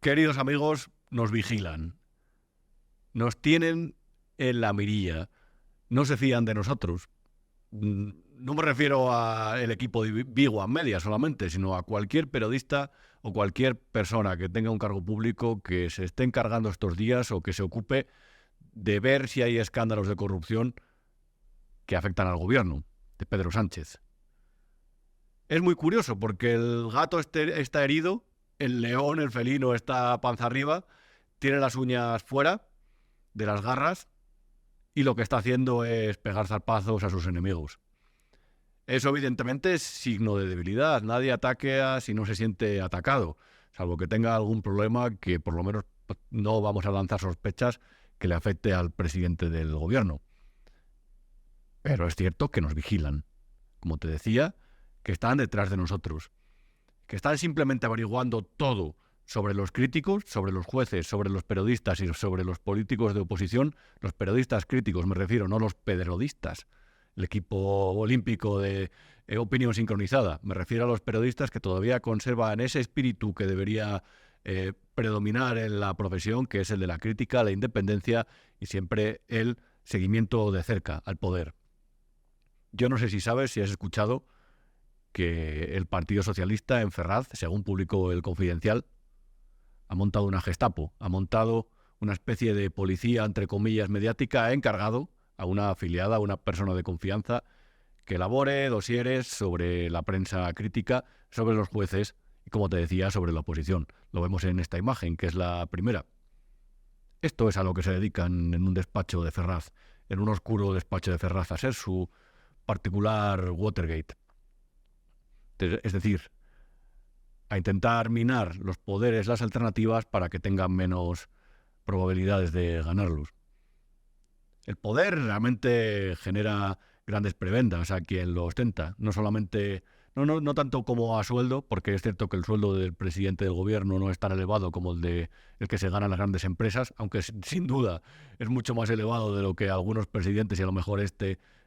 Queridos amigos, nos vigilan, nos tienen en la mirilla, no se fían de nosotros. No me refiero al equipo de Big One Media solamente, sino a cualquier periodista o cualquier persona que tenga un cargo público que se esté encargando estos días o que se ocupe de ver si hay escándalos de corrupción que afectan al gobierno de Pedro Sánchez. Es muy curioso porque el gato está herido, el león, el felino, está panza arriba, tiene las uñas fuera de las garras y lo que está haciendo es pegar zarpazos a sus enemigos. Eso evidentemente es signo de debilidad. Nadie ataca si no se siente atacado, salvo que tenga algún problema que por lo menos no vamos a lanzar sospechas que le afecte al presidente del gobierno. Pero es cierto que nos vigilan. Como te decía, que están detrás de nosotros, que están simplemente averiguando todo sobre los críticos, sobre los jueces, sobre los periodistas y sobre los políticos de oposición. Los periodistas críticos me refiero, no los pedrodistas, el equipo olímpico de opinión sincronizada. Me refiero a los periodistas que todavía conservan ese espíritu que debería predominar en la profesión, que es el de la crítica, la independencia y siempre el seguimiento de cerca al poder. Yo no sé si sabes, si has escuchado, que el Partido Socialista en Ferraz, según publicó El Confidencial, ha montado una Gestapo, ha montado una especie de policía, entre comillas, mediática, ha encargado a una afiliada, a una persona de confianza, que elabore dosieres sobre la prensa crítica, sobre los jueces y, como te decía, sobre la oposición. Lo vemos en esta imagen, que es la primera. Esto es a lo que se dedican en un despacho de Ferraz, en un oscuro despacho de Ferraz, a ser su particular Watergate. Es decir, a intentar minar los poderes, las alternativas, para que tengan menos probabilidades de ganarlos. El poder realmente genera grandes prebendas a quien lo ostenta, no solamente, no tanto como a sueldo, porque es cierto que el sueldo del presidente del gobierno no es tan elevado como el que se ganan las grandes empresas, aunque sin duda es mucho más elevado de lo que algunos presidentes y a lo mejor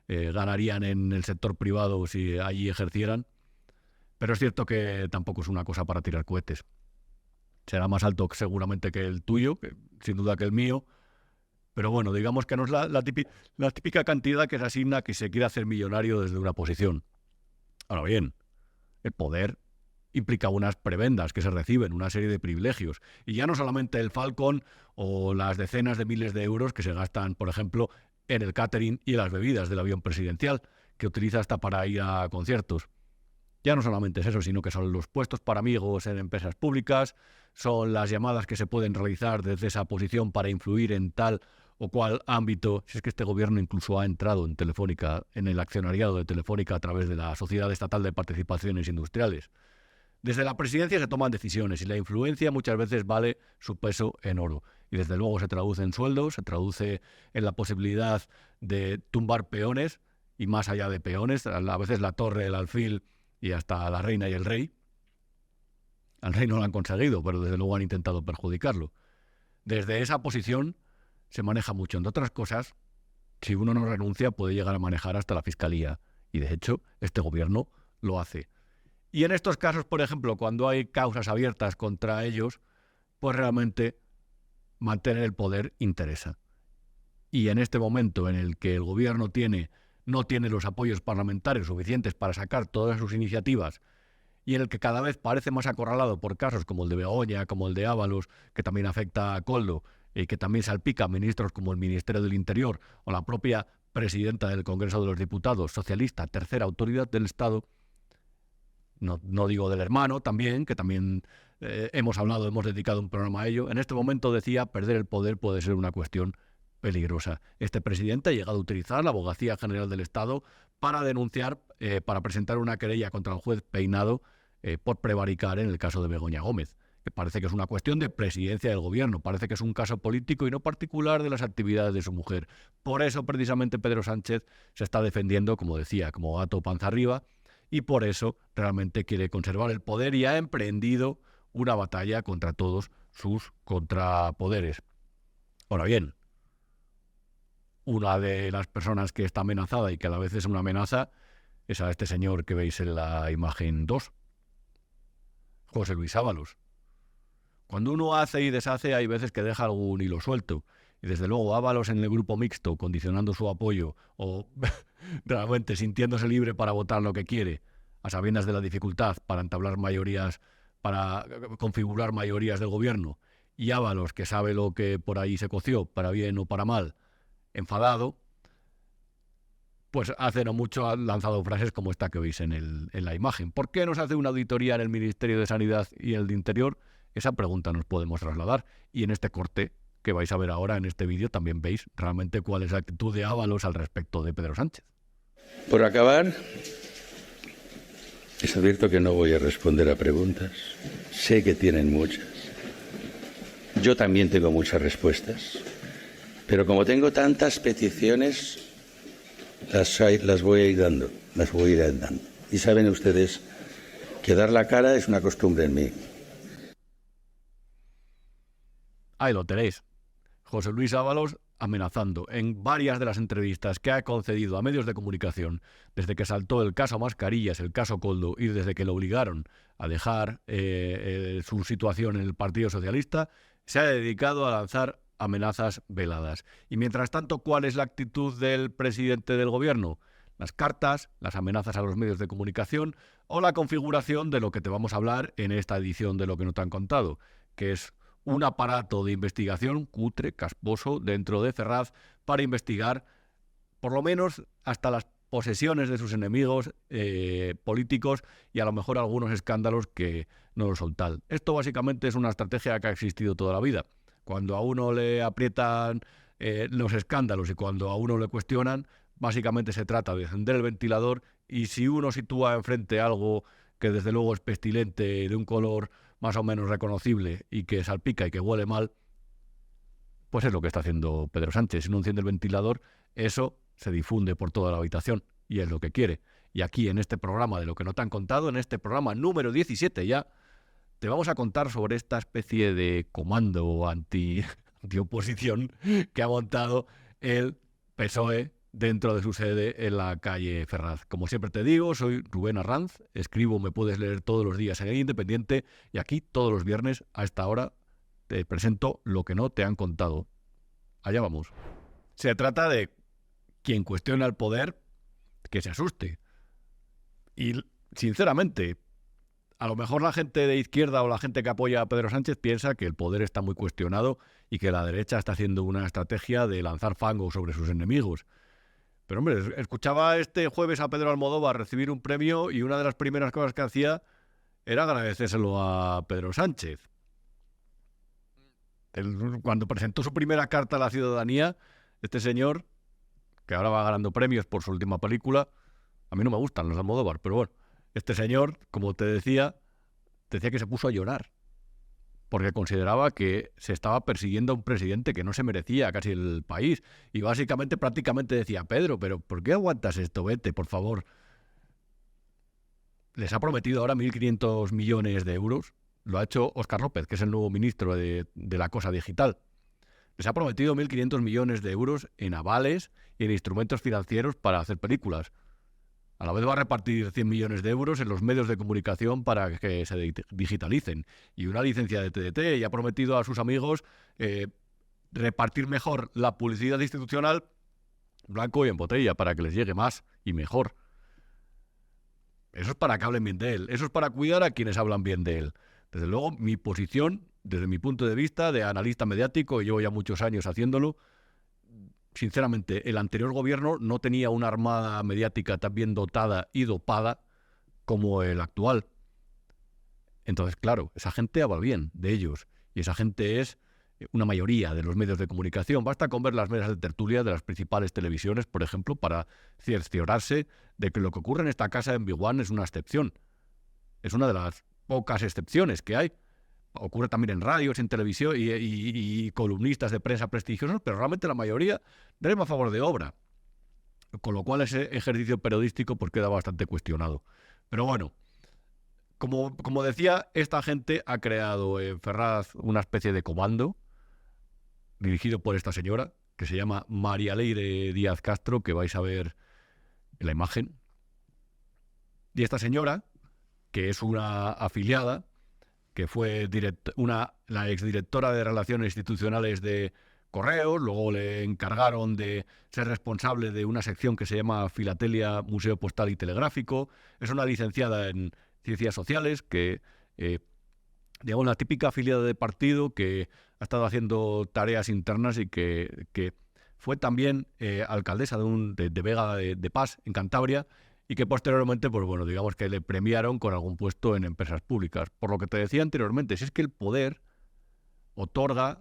ganarían en el sector privado si allí ejercieran. Pero es cierto que tampoco es una cosa para tirar cohetes. Será más alto seguramente que el tuyo, sin duda que el mío. Pero bueno, digamos que no es la típica cantidad que se asigna a que se quiere hacer millonario desde una posición. Ahora bien, el poder implica unas prebendas que se reciben, una serie de privilegios. Y ya no solamente el Falcon o las decenas de miles de euros que se gastan, por ejemplo, en el catering y en las bebidas del avión presidencial, que utiliza hasta para ir a conciertos. Ya no solamente es eso, sino que son los puestos para amigos en empresas públicas, son las llamadas que se pueden realizar desde esa posición para influir en tal o cual ámbito. Si es que este gobierno incluso ha entrado en Telefónica, en el accionariado de Telefónica a través de la Sociedad Estatal de Participaciones Industriales. Desde la presidencia se toman decisiones y la influencia muchas veces vale su peso en oro. Y desde luego se traduce en sueldos, se traduce en la posibilidad de tumbar peones y más allá de peones, a veces la torre, el alfil y hasta la reina y el rey. Al rey no lo han conseguido, pero desde luego han intentado perjudicarlo. Desde esa posición se maneja mucho. Entre otras cosas, si uno no renuncia, puede llegar a manejar hasta la fiscalía. Y de hecho, este gobierno lo hace. Y en estos casos, por ejemplo, cuando hay causas abiertas contra ellos, pues realmente mantener el poder interesa. Y en este momento en el que el gobierno no tiene los apoyos parlamentarios suficientes para sacar todas sus iniciativas y en el que cada vez parece más acorralado por casos como el de Begoña, como el de Ábalos, que también afecta a Koldo y que también salpica a ministros como el Ministerio del Interior o la propia presidenta del Congreso de los Diputados, socialista, tercera autoridad del Estado, no digo del hermano también, que también hemos dedicado un programa a ello. En este momento, decía, perder el poder puede ser una cuestión peligrosa. Este presidente ha llegado a utilizar la Abogacía General del Estado para denunciar, para presentar una querella contra el juez Peinado por prevaricar en el caso de Begoña Gómez, que parece que es una cuestión de presidencia del gobierno, parece que es un caso político y no particular de las actividades de su mujer. Por eso, precisamente, Pedro Sánchez se está defendiendo, como decía, como gato panza arriba, y por eso realmente quiere conservar el poder y ha emprendido una batalla contra todos sus contrapoderes. Ahora bien, una de las personas que está amenazada y que a la vez es una amenaza es a este señor que veis en la imagen 2, José Luis Ábalos. Cuando uno hace y deshace, hay veces que deja algún hilo suelto. Y desde luego Ábalos en el grupo mixto, condicionando su apoyo o realmente sintiéndose libre para votar lo que quiere, a sabiendas de la dificultad para entablar mayorías, para configurar mayorías del gobierno, y Ábalos, que sabe lo que por ahí se coció, para bien o para mal, enfadado, pues hace no mucho ha lanzado frases como esta que veis en la imagen. ¿Por qué no se hace una auditoría en el Ministerio de Sanidad y el de Interior? Esa pregunta nos podemos trasladar. Y en este corte que vais a ver ahora en este vídeo también veis realmente cuál es la actitud de Ábalos al respecto de Pedro Sánchez. Por acabar, les advierto que no voy a responder a preguntas. Sé que tienen muchas. Yo también tengo muchas respuestas. Pero como tengo tantas peticiones, las voy a ir dando. Y saben ustedes que dar la cara es una costumbre en mí. Ahí lo tenéis. José Luis Ábalos amenazando en varias de las entrevistas que ha concedido a medios de comunicación desde que saltó el caso Mascarillas, el caso Koldo, y desde que lo obligaron a dejar su situación en el Partido Socialista, se ha dedicado a lanzar amenazas veladas. Y mientras tanto, ¿cuál es la actitud del presidente del gobierno? Las cartas, las amenazas a los medios de comunicación o la configuración de lo que te vamos a hablar en esta edición de Lo que no te han contado, que es un aparato de investigación cutre, casposo, dentro de Ferraz, para investigar por lo menos hasta las posesiones de sus enemigos políticos y a lo mejor algunos escándalos que no lo son tal. Esto básicamente es una estrategia que ha existido toda la vida. Cuando a uno le aprietan los escándalos y cuando a uno le cuestionan, básicamente se trata de encender el ventilador y si uno sitúa enfrente algo que desde luego es pestilente, de un color más o menos reconocible y que salpica y que huele mal, pues es lo que está haciendo Pedro Sánchez. Si uno enciende el ventilador, eso se difunde por toda la habitación y es lo que quiere. Y aquí en este programa de Lo que no te han contado, en este programa número 17 ya, te vamos a contar sobre esta especie de comando anti-oposición que ha montado el PSOE dentro de su sede en la calle Ferraz. Como siempre te digo, soy Rubén Arranz, escribo, me puedes leer todos los días en El Independiente y aquí todos los viernes a esta hora te presento Lo que no te han contado. Allá vamos. Se trata de quien cuestiona el poder que se asuste. Y sinceramente, a lo mejor la gente de izquierda o la gente que apoya a Pedro Sánchez piensa que el poder está muy cuestionado y que la derecha está haciendo una estrategia de lanzar fango sobre sus enemigos. Pero hombre, escuchaba este jueves a Pedro Almodóvar recibir un premio y una de las primeras cosas que hacía era agradecérselo a Pedro Sánchez. Cuando presentó su primera carta a la ciudadanía, este señor, que ahora va ganando premios por su última película, a mí no me gustan los Almodóvar, pero bueno, este señor, como te decía que se puso a llorar, porque consideraba que se estaba persiguiendo a un presidente que no se merecía casi el país. Y básicamente, prácticamente decía, Pedro, pero ¿por qué aguantas esto? Vete, por favor. Les ha prometido ahora 1.500 millones de euros. Lo ha hecho Óscar López, que es el nuevo ministro de la cosa digital. Les ha prometido 1.500 millones de euros en avales y en instrumentos financieros para hacer películas. A la vez va a repartir 100 millones de euros en los medios de comunicación para que se digitalicen. Y una licencia de TDT. Y ha prometido a sus amigos repartir mejor la publicidad institucional blanco y en botella para que les llegue más y mejor. Eso es para que hablen bien de él. Eso es para cuidar a quienes hablan bien de él. Desde luego, mi posición, desde mi punto de vista de analista mediático, y llevo ya muchos años haciéndolo, sinceramente, el anterior gobierno no tenía una armada mediática tan bien dotada y dopada como el actual. Entonces, claro, esa gente habla bien de ellos. Y esa gente es una mayoría de los medios de comunicación. Basta con ver las mesas de tertulia de las principales televisiones, por ejemplo, para cerciorarse de que lo que ocurre en esta casa en Big One es una excepción. Es una de las pocas excepciones que hay. Ocurre también en radios, en televisión y columnistas de prensa prestigiosos, pero realmente la mayoría rema a favor de obra. Con lo cual ese ejercicio periodístico pues queda bastante cuestionado. Pero bueno, como decía, esta gente ha creado en Ferraz una especie de comando dirigido por esta señora, que se llama María Leire Díaz Castro, que vais a ver en la imagen. Y esta señora, que es una afiliada, que fue la exdirectora de Relaciones Institucionales de Correos, luego le encargaron de ser responsable de una sección que se llama Filatelia, Museo Postal y Telegráfico. Es una licenciada en Ciencias Sociales que, digamos, la típica afiliada de partido que ha estado haciendo tareas internas y que fue también alcaldesa de Vega de Pas, en Cantabria, y que posteriormente, pues bueno, digamos que le premiaron con algún puesto en empresas públicas. Por lo que te decía anteriormente, si es que el poder otorga,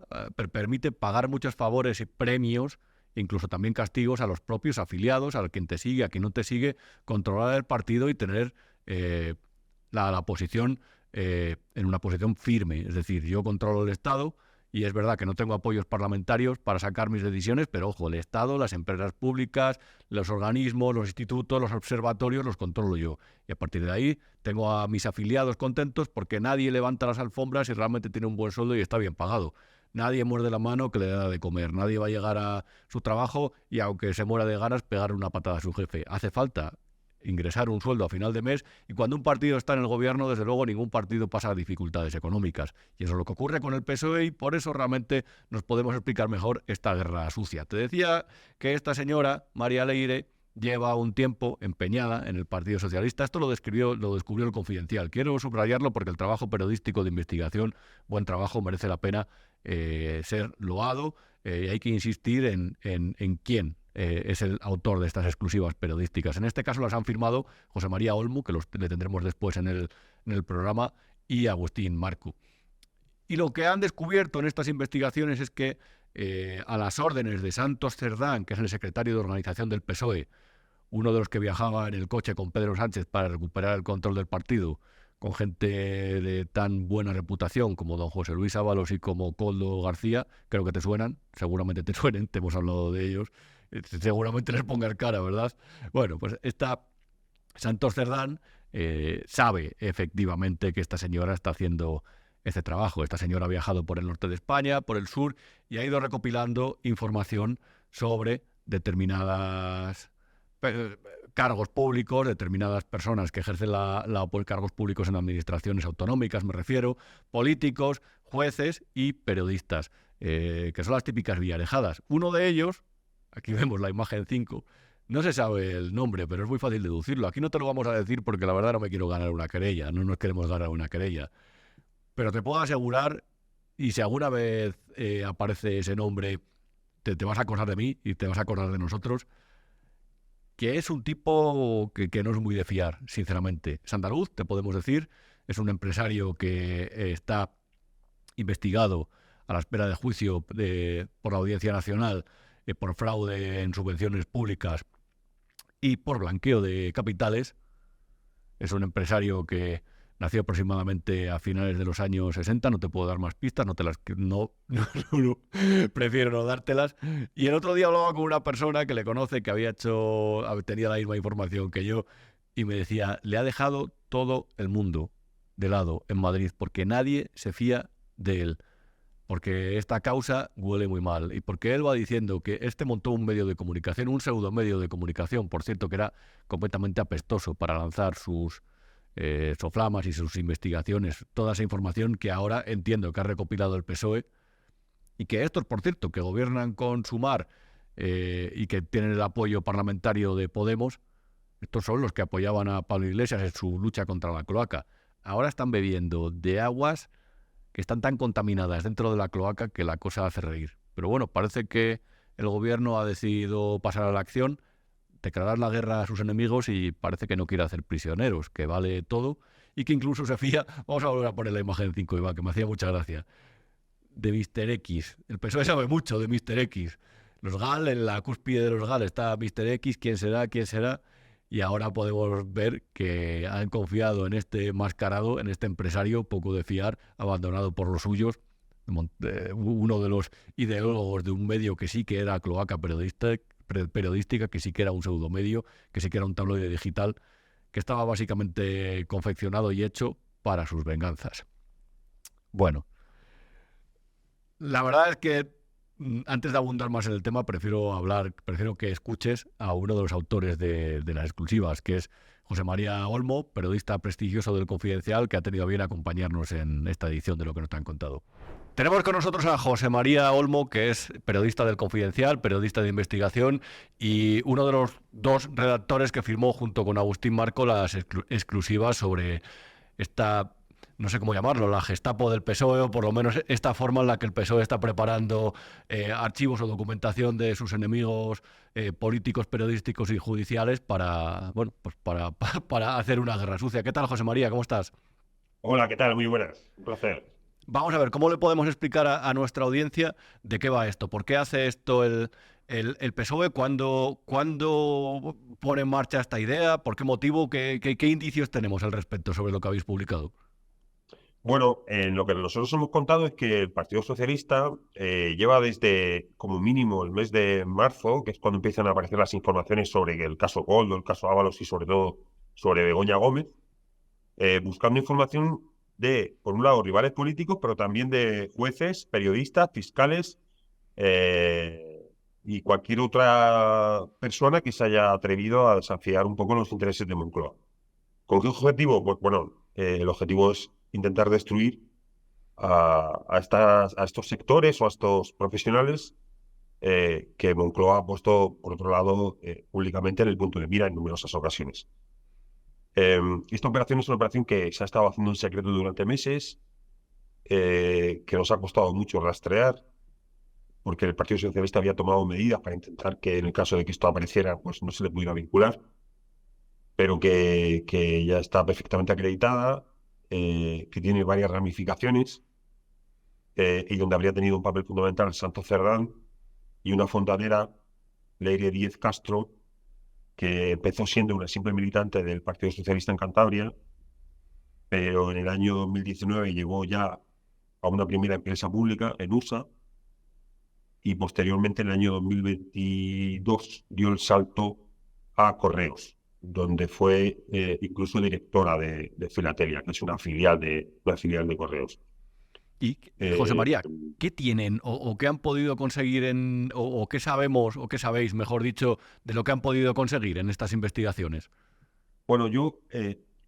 permite pagar muchos favores y premios, incluso también castigos a los propios afiliados, a quien te sigue, a quien no te sigue, controlar el partido y tener la posición en una posición firme. Es decir, yo controlo el Estado y es verdad que no tengo apoyos parlamentarios para sacar mis decisiones, pero ojo, el Estado, las empresas públicas, los organismos, los institutos, los observatorios, los controlo yo. Y a partir de ahí tengo a mis afiliados contentos porque nadie levanta las alfombras y realmente tiene un buen sueldo y está bien pagado. Nadie muerde la mano que le da de comer. Nadie va a llegar a su trabajo y aunque se muera de ganas, pegar una patada a su jefe. Hace falta ingresar un sueldo a final de mes, y cuando un partido está en el gobierno, desde luego ningún partido pasa dificultades económicas, y eso es lo que ocurre con el PSOE, y por eso realmente nos podemos explicar mejor esta guerra sucia. Te decía que esta señora, María Leire, lleva un tiempo empeñada en el Partido Socialista. Esto lo descubrió el Confidencial. Quiero subrayarlo porque el trabajo periodístico de investigación, buen trabajo, merece la pena ser loado, y hay que insistir en quién es el autor de estas exclusivas periodísticas. En este caso las han firmado José María Olmo, que le tendremos después en el programa, y Agustín Marcu. Y lo que han descubierto en estas investigaciones es que a las órdenes de Santos Cerdán, que es el secretario de organización del PSOE, uno de los que viajaba en el coche con Pedro Sánchez para recuperar el control del partido, con gente de tan buena reputación como don José Luis Ábalos y como Koldo García, creo que te suenan, seguramente te suenen, te hemos hablado de ellos, seguramente les pongas cara, ¿verdad? Bueno, pues esta Santos Cerdán sabe efectivamente que esta señora está haciendo este trabajo. Esta señora ha viajado por el norte de España, por el sur, y ha ido recopilando información sobre determinadas cargos públicos, determinadas personas que ejercen cargos públicos en administraciones autonómicas, me refiero, políticos, jueces y periodistas, que son las típicas villarejadas. Uno de ellos, aquí vemos la imagen 5, no se sabe el nombre, pero es muy fácil deducirlo. Aquí no te lo vamos a decir porque la verdad no me quiero ganar una querella, no nos queremos ganar una querella. Pero te puedo asegurar, y si alguna vez aparece ese nombre, te vas a acordar de mí y te vas a acordar de nosotros, que es un tipo que no es muy de fiar, sinceramente. Es andaluz, te podemos decir, es un empresario que está investigado a la espera de juicio por la Audiencia Nacional por fraude en subvenciones públicas y por blanqueo de capitales. Es un empresario que nació aproximadamente a finales de los años 60, no te puedo dar más pistas, no, prefiero no dártelas. Y el otro día hablaba con una persona que le conoce, que tenía la misma información que yo, y me decía, le ha dejado todo el mundo de lado en Madrid, porque nadie se fía de él, porque esta causa huele muy mal, y porque él va diciendo que montó un medio de comunicación, un pseudo medio de comunicación, por cierto, que era completamente apestoso para lanzar sus soflamas y sus investigaciones, toda esa información que ahora entiendo que ha recopilado el PSOE, y que estos, por cierto, que gobiernan con Sumar y que tienen el apoyo parlamentario de Podemos, estos son los que apoyaban a Pablo Iglesias en su lucha contra la cloaca. Ahora están bebiendo de aguas que están tan contaminadas dentro de la cloaca que la cosa hace reír. Pero bueno, parece que el gobierno ha decidido pasar a la acción, declarar la guerra a sus enemigos, y parece que no quiere hacer prisioneros, que vale todo, y que incluso se fía, vamos a volver a poner la imagen 5, Iván, que me hacía mucha gracia, de Mr. X. El PSOE sabe mucho de Mr. X. Los GAL, en la cúspide de los GAL está Mr. X, quién será, y ahora podemos ver que han confiado en este mascarado, en este empresario poco de fiar, abandonado por los suyos, uno de los ideólogos de un medio que sí que era cloaca periodística, que sí que era un pseudomedio, que sí que era un tabloide digital, que estaba básicamente confeccionado y hecho para sus venganzas. Bueno, la verdad es que antes de abundar más en el tema, prefiero que escuches a uno de los autores de las exclusivas, que es José María Olmo, periodista prestigioso del Confidencial, que ha tenido bien acompañarnos en esta edición de Lo que nos han contado. Tenemos con nosotros a José María Olmo, que es periodista del Confidencial, periodista de investigación y uno de los dos redactores que firmó junto con Agustín Marco las exclusivas sobre esta, no sé cómo llamarlo, la Gestapo del PSOE, o por lo menos esta forma en la que el PSOE está preparando archivos o documentación de sus enemigos políticos, periodísticos y judiciales para, bueno, pues para hacer una guerra sucia. ¿Qué tal, José María? ¿Cómo estás? Hola, ¿qué tal? Muy buenas. Un placer. Vamos a ver, ¿cómo le podemos explicar a nuestra audiencia de qué va esto? ¿Por qué hace esto el PSOE? ¿Cuándo pone en marcha esta idea? ¿Por qué motivo? ¿Qué indicios tenemos al respecto sobre lo que habéis publicado? Bueno, lo que nosotros hemos contado es que el Partido Socialista lleva desde como mínimo el mes de marzo, que es cuando empiezan a aparecer las informaciones sobre el caso Koldo, el caso Ábalos y sobre todo sobre Begoña Gómez, buscando información de, por un lado, rivales políticos, pero también de jueces, periodistas, fiscales y cualquier otra persona que se haya atrevido a desafiar un poco los intereses de Moncloa. ¿Con qué objetivo? Pues bueno, el objetivo es intentar destruir a estos sectores o a estos profesionales que Moncloa ha puesto, por otro lado, públicamente en el punto de mira en numerosas ocasiones. Esta operación es una operación que se ha estado haciendo en secreto durante meses, que nos ha costado mucho rastrear, porque el Partido Socialista había tomado medidas para intentar que en el caso de que esto apareciera, pues no se le pudiera vincular, pero que ya está perfectamente acreditada, que tiene varias ramificaciones y donde habría tenido un papel fundamental Santos Cerdán y una fontanera, Leire Díez Castro, que empezó siendo una simple militante del Partido Socialista en Cantabria, pero en el año 2019 llegó ya a una primera empresa pública en USA y posteriormente en el año 2022 dio el salto a Correos, donde fue incluso directora de Filatelia, que es una filial de Correos. Y, José María, ¿qué tienen o qué han podido conseguir o qué sabemos o qué sabéis, mejor dicho, de lo que han podido conseguir en estas investigaciones? Bueno, yo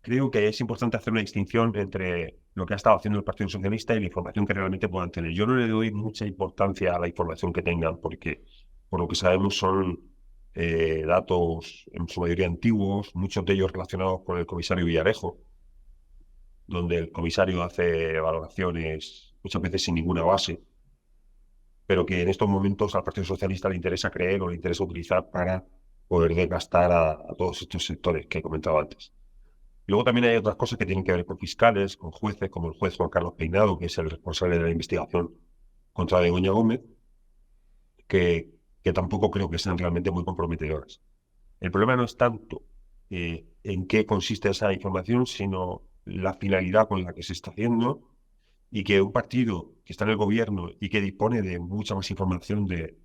creo que es importante hacer una distinción entre lo que ha estado haciendo el Partido Socialista y la información que realmente puedan tener. Yo no le doy mucha importancia a la información que tengan, porque por lo que sabemos son datos en su mayoría antiguos, muchos de ellos relacionados con el comisario Villarejo, donde el comisario hace valoraciones muchas veces sin ninguna base, pero que en estos momentos al Partido Socialista le interesa creer o le interesa utilizar para poder desgastar a todos estos sectores que he comentado antes. Luego también hay otras cosas que tienen que ver con fiscales, con jueces, como el juez Juan Carlos Peinado, que es el responsable de la investigación contra Begoña Gómez, que tampoco creo que sean realmente muy comprometedoras. El problema no es tanto en qué consiste esa información, sino la finalidad con la que se está haciendo, y que un partido que está en el gobierno y que dispone de mucha más información de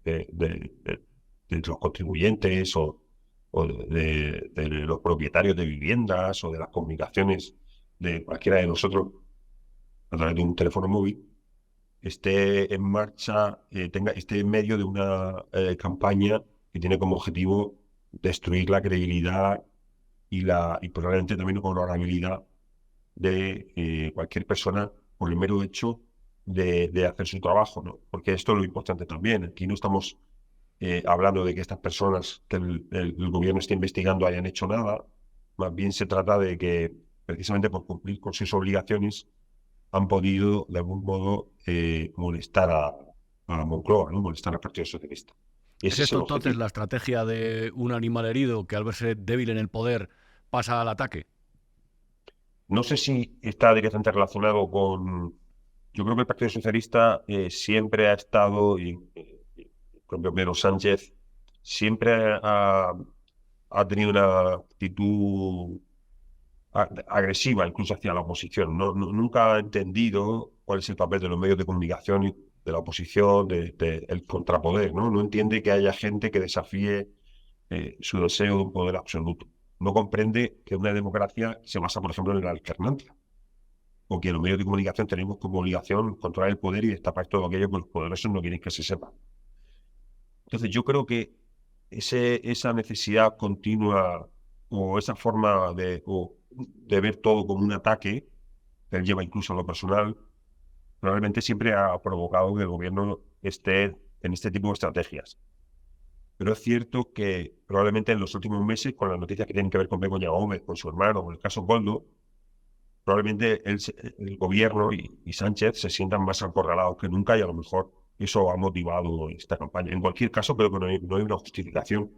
los contribuyentes o de los propietarios de viviendas o de las comunicaciones de cualquiera de nosotros a través de un teléfono móvil, esté en marcha, esté en medio de una campaña que tiene como objetivo destruir la credibilidad y probablemente también la honorabilidad de cualquier persona por el mero hecho de hacer su trabajo, ¿no? Porque esto es lo importante también. Aquí no estamos hablando de que estas personas que el gobierno esté investigando hayan hecho nada. Más bien se trata de que, precisamente por cumplir con sus obligaciones, han podido, de algún modo, molestar a Moncloa, ¿no? Molestar al Partido Socialista. ¿Es esto entonces la estrategia de un animal herido que al verse débil en el poder pasa al ataque? No sé si está directamente relacionado con... Yo creo que el Partido Socialista siempre ha estado, y el propio Pedro Sánchez, siempre ha tenido una actitud agresiva incluso hacia la oposición. Nunca ha entendido cuál es el papel de los medios de comunicación y de la oposición, el contrapoder, ¿no? No entiende que haya gente que desafíe su deseo de un poder absoluto. No comprende que una democracia se basa, por ejemplo, en la alternancia, o que los medios de comunicación tenemos como obligación controlar el poder y destapar todo aquello que los poderosos no quieren que se sepa. Entonces yo creo que esa necesidad continua o esa forma de ver todo como un ataque, que él lleva incluso a lo personal, probablemente siempre ha provocado que el gobierno esté en este tipo de estrategias. Pero es cierto que probablemente en los últimos meses, con las noticias que tienen que ver con Begoña Gómez, con su hermano, con el caso Koldo, probablemente el gobierno y Sánchez se sientan más acorralados que nunca y a lo mejor eso ha motivado esta campaña. En cualquier caso, creo que no hay una justificación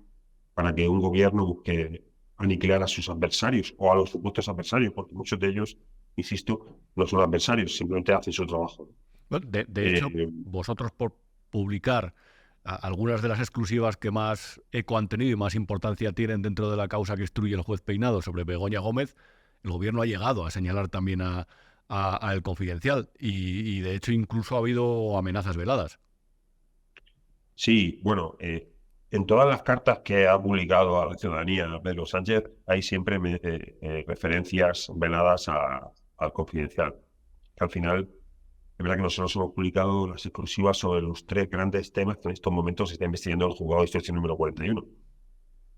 para que un gobierno busque aniquilar a sus adversarios o a los supuestos adversarios, porque muchos de ellos, insisto, no son adversarios, simplemente hacen su trabajo. Bueno, de hecho, vosotros por publicar algunas de las exclusivas que más eco han tenido y más importancia tienen dentro de la causa que instruye el juez Peinado sobre Begoña Gómez, el gobierno ha llegado a señalar también a El Confidencial y de hecho incluso ha habido amenazas veladas. Sí, bueno, en todas las cartas que ha publicado a la ciudadanía Pedro Sánchez hay siempre referencias veladas al Confidencial. Que al final, es verdad que nosotros hemos publicado las exclusivas sobre los 3 grandes temas que en estos momentos se está investigando el juzgado de instrucción número 41.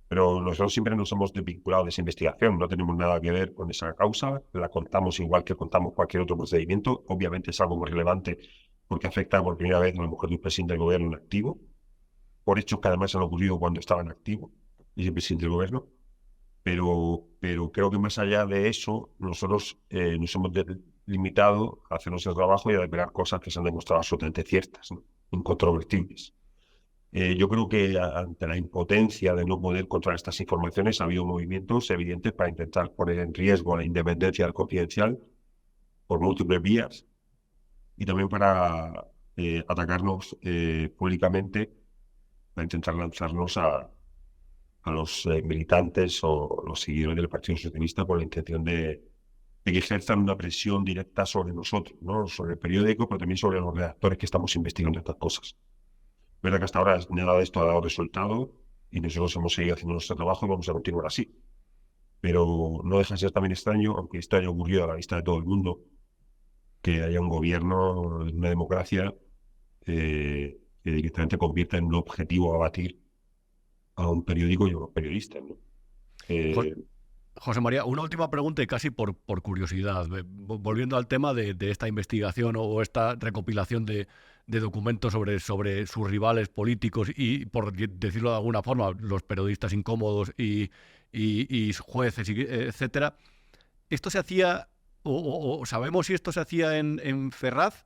Pero nosotros siempre nos hemos desvinculado de esa investigación, no tenemos nada que ver con esa causa, la contamos igual que contamos cualquier otro procedimiento. Obviamente es algo muy relevante porque afecta por primera vez a la mujer de un presidente del gobierno en activo, por hechos que además han ocurrido cuando estaba en activo y el presidente del gobierno. Pero creo que más allá de eso, nosotros nos hemos limitado a hacernos el trabajo y a desvelar cosas que se han demostrado absolutamente ciertas, ¿no? Incontrovertibles. Yo creo que ante la impotencia de no poder controlar estas informaciones ha habido movimientos evidentes para intentar poner en riesgo la independencia del Confidencial por múltiples vías y también para atacarnos públicamente, para intentar lanzarnos a los militantes o los seguidores del Partido Socialista con la intención de que ejerzan una presión directa sobre nosotros, ¿no? Sobre el periódico, pero también sobre los redactores que estamos investigando estas cosas. Es verdad que hasta ahora nada de esto ha dado resultado y nosotros hemos seguido haciendo nuestro trabajo y vamos a continuar así. Pero no deja de ser también extraño, aunque esto haya ocurrido a la vista de todo el mundo, que haya un gobierno en una democracia que directamente convierta en un objetivo a abatir a un periódico y a unos periodistas, ¿no? José María, una última pregunta y casi por curiosidad. Volviendo al tema de esta investigación o esta recopilación de documentos sobre sus rivales políticos y, por decirlo de alguna forma, los periodistas incómodos y jueces, etcétera. ¿Esto se hacía, o sabemos si esto se hacía en Ferraz,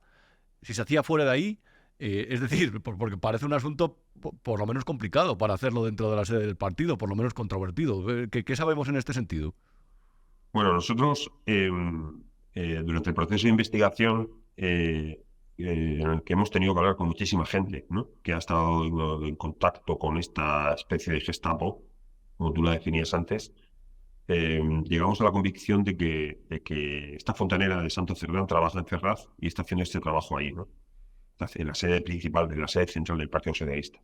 si se hacía fuera de ahí? Es decir, porque parece un asunto por lo menos complicado para hacerlo dentro de la sede del partido, por lo menos controvertido. ¿Qué sabemos en este sentido? Bueno, nosotros durante el proceso de investigación en el que hemos tenido que hablar con muchísima gente, ¿no? Que ha estado en contacto con esta especie de Gestapo, como tú la definías antes, llegamos a la convicción de que esta fontanera de Santo Cerdán trabaja en Ferraz y está haciendo este trabajo ahí, ¿no? En la sede principal, de la sede central del Partido Socialista.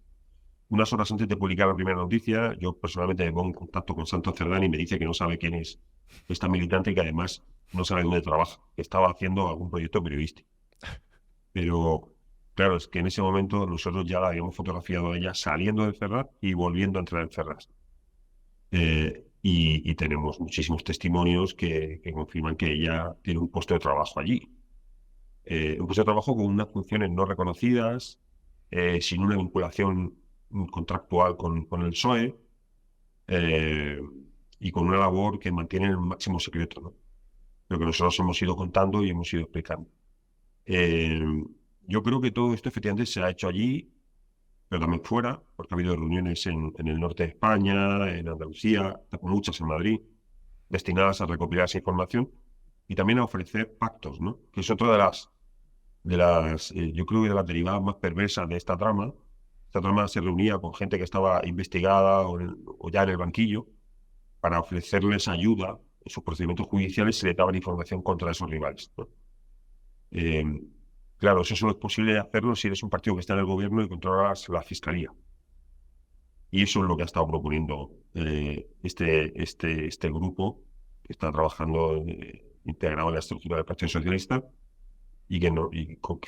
Unas horas antes de publicar la primera noticia, yo personalmente me pongo en contacto con Santo Cerdán y me dice que no sabe quién es esta militante y que además no sabe dónde trabaja, que estaba haciendo algún proyecto periodístico. Pero claro, es que en ese momento nosotros ya la habíamos fotografiado a ella saliendo de Ferraz y volviendo a entrar en Ferraz. Y tenemos muchísimos testimonios que confirman que ella tiene un puesto de trabajo allí. Un puesto de trabajo con unas funciones no reconocidas, sin una vinculación contractual con el PSOE y con una labor que mantiene el máximo secreto, ¿no? Lo que nosotros hemos ido contando y hemos ido explicando. Yo creo que todo esto efectivamente se ha hecho allí, pero también fuera, porque ha habido reuniones en el norte de España, en Andalucía, muchas en Madrid, destinadas a recopilar esa información y también a ofrecer pactos, ¿no? Que es otra de las yo creo que de las derivadas más perversas de esta trama. Esta trama se reunía con gente que estaba investigada o ya en el banquillo para ofrecerles ayuda en sus procedimientos judiciales si le daban información contra esos rivales, ¿no? Claro, eso solo es posible hacerlo si eres un partido que está en el gobierno y controlas la fiscalía. Y eso es lo que ha estado proponiendo este grupo que está trabajando integrado en la estructura del Partido Socialista y que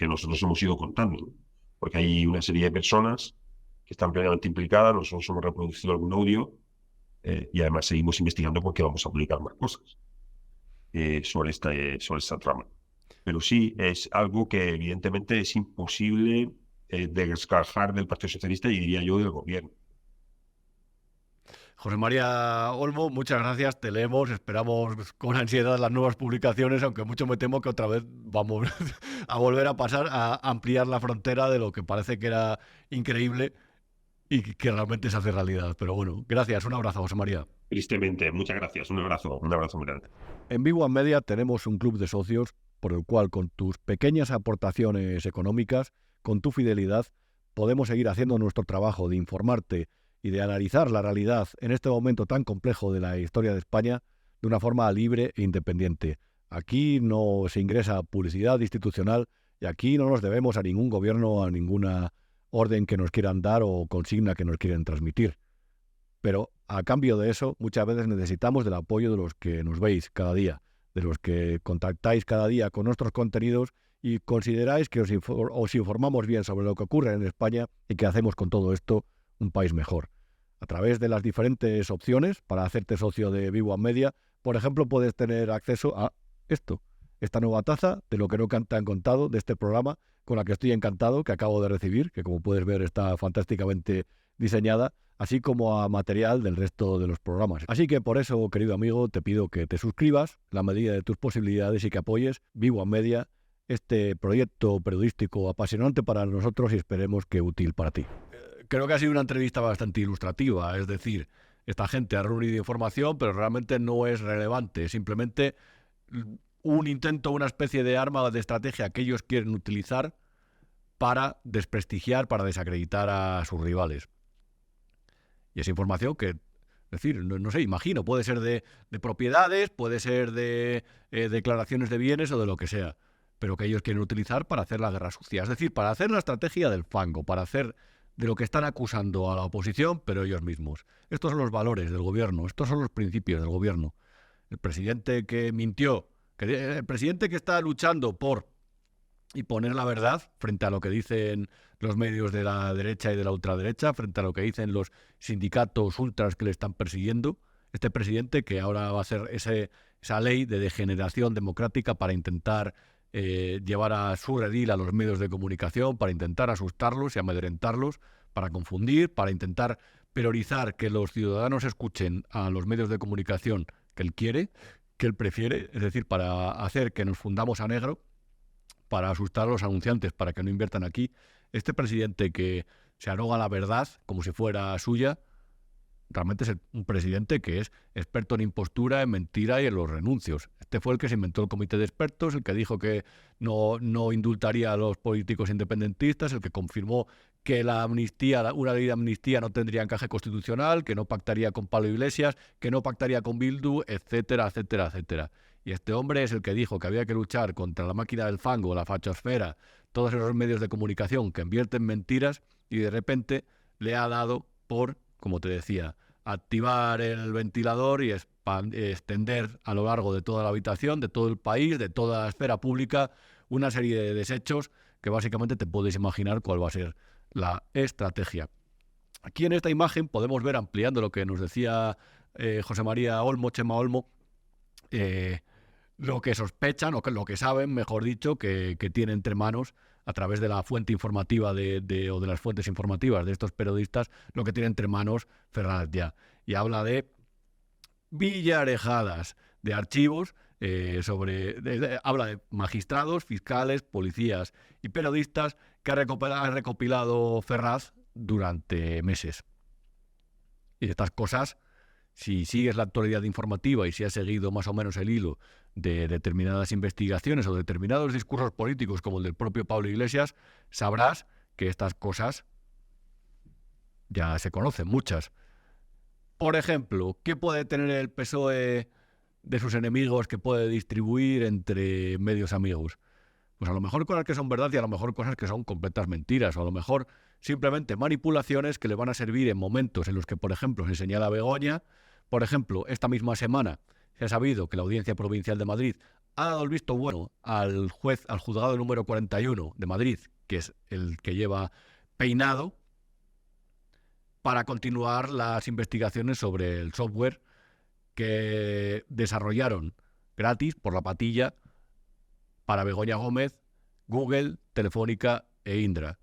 nosotros hemos ido contando, ¿no? Porque hay una serie de personas que están plenamente implicadas, nosotros hemos reproducido algún audio y además seguimos investigando porque vamos a publicar más cosas sobre esta trama. Pero sí, es algo que evidentemente es imposible descargar del Partido Socialista y diría yo del gobierno. José María Olmo, muchas gracias, te leemos, esperamos con ansiedad las nuevas publicaciones, aunque mucho me temo que otra vez vamos a volver a pasar a ampliar la frontera de lo que parece que era increíble y que realmente se hace realidad. Pero bueno, gracias, un abrazo, José María. Tristemente, muchas gracias, un abrazo muy grande. En Vivo Media tenemos un club de socios por el cual con tus pequeñas aportaciones económicas, con tu fidelidad, podemos seguir haciendo nuestro trabajo de informarte y de analizar la realidad en este momento tan complejo de la historia de España de una forma libre e independiente. Aquí no se ingresa publicidad institucional y aquí no nos debemos a ningún gobierno, a ninguna orden que nos quieran dar o consigna que nos quieren transmitir. Pero a cambio de eso, muchas veces necesitamos del apoyo de los que nos veis cada día, de los que contactáis cada día con nuestros contenidos y consideráis que os informamos bien sobre lo que ocurre en España y que hacemos con todo esto un país mejor. A través de las diferentes opciones para hacerte socio de Vivo Media, por ejemplo, puedes tener acceso a esta nueva taza de lo que no te han contado de este programa, con la que estoy encantado, que acabo de recibir, que como puedes ver está fantásticamente diseñada, así como a material del resto de los programas. Así que por eso, querido amigo, te pido que te suscribas en la medida de tus posibilidades y que apoyes Vivo Media, este proyecto periodístico apasionante para nosotros y esperemos que útil para ti. Creo que ha sido una entrevista bastante ilustrativa, es decir, esta gente ha reunido información, pero realmente no es relevante, simplemente un intento, una especie de arma de estrategia que ellos quieren utilizar para desprestigiar, para desacreditar a sus rivales. Y esa información que, es decir, no sé, imagino, puede ser de propiedades, puede ser de declaraciones de bienes o de lo que sea, pero que ellos quieren utilizar para hacer la guerra sucia, es decir, para hacer la estrategia del fango, para hacer de lo que están acusando a la oposición, pero ellos mismos. Estos son los valores del gobierno, estos son los principios del gobierno. El presidente que mintió, el presidente que está luchando por poner la verdad frente a lo que dicen los medios de la derecha y de la ultraderecha, frente a lo que dicen los sindicatos ultras que le están persiguiendo, este presidente que ahora va a hacer esa ley de degeneración democrática para intentar llevar a su redil a los medios de comunicación, para intentar asustarlos y amedrentarlos, para confundir, para intentar priorizar que los ciudadanos escuchen a los medios de comunicación que él quiere, que él prefiere, es decir, para hacer que nos fundamos a negro, para asustar a los anunciantes, para que no inviertan aquí. Este presidente que se arroga la verdad como si fuera suya, realmente es un presidente que es experto en impostura, en mentira y en los renuncios. Este fue el que se inventó el comité de expertos, el que dijo que no indultaría a los políticos independentistas, el que confirmó que la amnistía, una ley de amnistía no tendría encaje constitucional, que no pactaría con Pablo Iglesias, que no pactaría con Bildu, etcétera, etcétera, etcétera. Y este hombre es el que dijo que había que luchar contra la máquina del fango, la fachosfera, todos esos medios de comunicación que invierten mentiras, y de repente le ha dado por, como te decía, activar el ventilador y extender a lo largo de toda la habitación, de todo el país, de toda la esfera pública, una serie de desechos que básicamente te puedes imaginar cuál va a ser la estrategia. Aquí en esta imagen podemos ver, ampliando lo que nos decía José María Olmo, Chema Olmo, lo que sospechan, o lo que saben, mejor dicho, que tiene entre manos, a través de la fuente informativa o de las fuentes informativas de estos periodistas, lo que tiene entre manos Fernández Díaz. Y habla de villarejadas de archivos, habla de magistrados, fiscales, policías y periodistas que ha recopilado Ferraz durante meses. Y estas cosas, si sigues la actualidad informativa y si has seguido más o menos el hilo de determinadas investigaciones o determinados discursos políticos como el del propio Pablo Iglesias, sabrás que estas cosas ya se conocen, muchas. Por ejemplo, ¿qué puede tener el PSOE de sus enemigos que puede distribuir entre medios amigos? Pues a lo mejor cosas que son verdad y a lo mejor cosas que son completas mentiras, o a lo mejor simplemente manipulaciones que le van a servir en momentos en los que, por ejemplo, se señala a Begoña. Por ejemplo, esta misma semana se ha sabido que la Audiencia Provincial de Madrid ha dado el visto bueno al juzgado número 41 de Madrid, que es el que lleva Peinado, para continuar las investigaciones sobre el software que desarrollaron gratis por la patilla para Begoña Gómez, Google, Telefónica e Indra.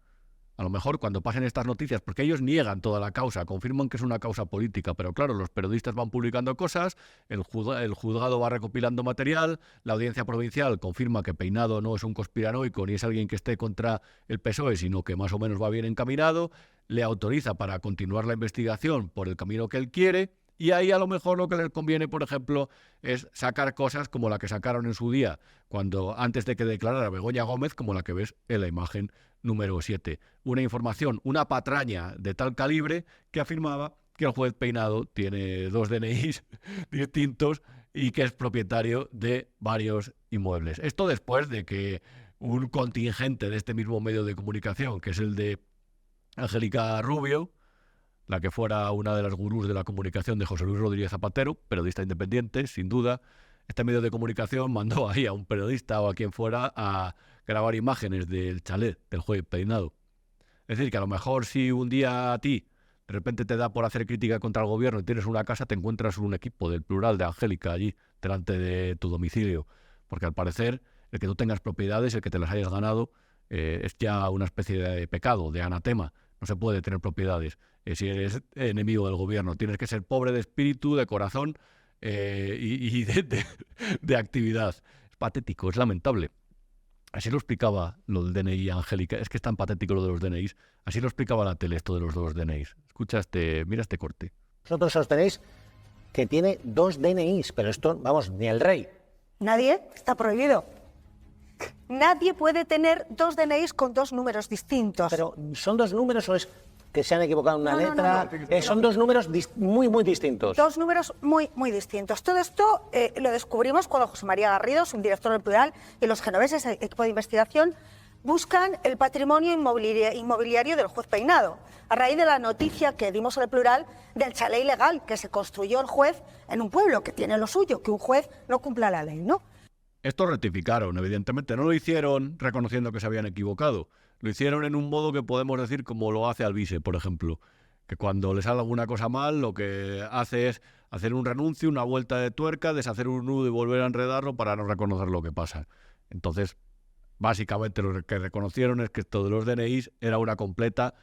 A lo mejor cuando pasen estas noticias, porque ellos niegan toda la causa, confirman que es una causa política, pero claro, los periodistas van publicando cosas, el juzgado va recopilando material, la audiencia provincial confirma que Peinado no es un conspiranoico ni es alguien que esté contra el PSOE, sino que más o menos va bien encaminado, le autoriza para continuar la investigación por el camino que él quiere, y ahí a lo mejor lo que les conviene, por ejemplo, es sacar cosas como la que sacaron en su día, cuando antes de que declarara Begoña Gómez, como la que ves en la imagen número 7. Una información, una patraña de tal calibre que afirmaba que el juez Peinado tiene 2 DNIs distintos y que es propietario de varios inmuebles. Esto después de que un contingente de este mismo medio de comunicación, que es el de Angélica Rubio, la que fuera una de las gurús de la comunicación de José Luis Rodríguez Zapatero, periodista independiente, sin duda, este medio de comunicación mandó ahí a un periodista o a quien fuera a grabar imágenes del chalet del juez Peinado. Es decir, que a lo mejor si un día a ti de repente te da por hacer crítica contra el gobierno y tienes una casa, te encuentras un equipo del plural de Angélica allí delante de tu domicilio. Porque al parecer el que tú tengas propiedades, el que te las hayas ganado, es ya una especie de pecado, de anatema. No se puede tener propiedades si eres enemigo del gobierno. Tienes que ser pobre de espíritu, de corazón y de actividad. Es patético, es lamentable. Así lo explicaba lo del DNI Angélica. Es que es tan patético lo de los DNIs. Así lo explicaba la tele esto de los 2 DNIs. Escucha mira este corte. Vosotros sostenéis que tiene 2 DNIs, pero esto, vamos, ni el rey. Nadie, está prohibido. Nadie puede tener 2 DNIs con 2 números distintos. Pero ¿son 2 números o es que se han equivocado en una letra? No. Son 2 números muy, muy distintos. 2 números muy, muy distintos. Todo esto lo descubrimos cuando José María Garrido, subdirector del Plural, y los genoveses, el equipo de investigación, buscan el patrimonio inmobiliario del juez Peinado, a raíz de la noticia que dimos en el Plural del chalet ilegal que se construyó el juez en un pueblo que tiene lo suyo, que un juez no cumpla la ley, ¿no? Esto rectificaron, evidentemente. No lo hicieron reconociendo que se habían equivocado. Lo hicieron en un modo que podemos decir como lo hace Alvise, por ejemplo. Que cuando le sale alguna cosa mal, lo que hace es hacer un renuncio, una vuelta de tuerca, deshacer un nudo y volver a enredarlo para no reconocer lo que pasa. Entonces, básicamente lo que reconocieron es que esto de los DNIs era una completa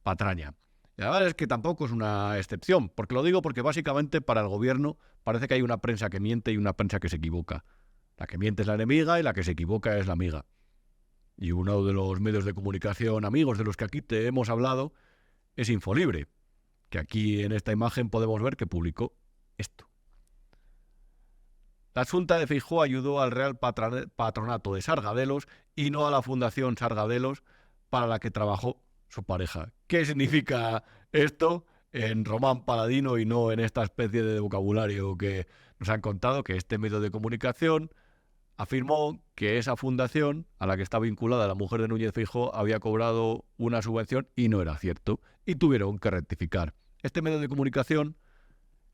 patraña. Y la verdad es que tampoco es una excepción. Porque lo digo porque básicamente para el gobierno parece que hay una prensa que miente y una prensa que se equivoca. La que miente es la enemiga y la que se equivoca es la amiga. Y uno de los medios de comunicación amigos de los que aquí te hemos hablado es Infolibre, que aquí en esta imagen podemos ver que publicó esto. La Xunta de Feijóo ayudó al Real Patronato de Sargadelos y no a la Fundación Sargadelos para la que trabajó su pareja. ¿Qué significa esto en Román Paladino y no en esta especie de vocabulario que nos han contado? Que este medio de comunicación afirmó que esa fundación a la que está vinculada la mujer de Núñez Feijóo había cobrado una subvención y no era cierto, y tuvieron que rectificar. Este medio de comunicación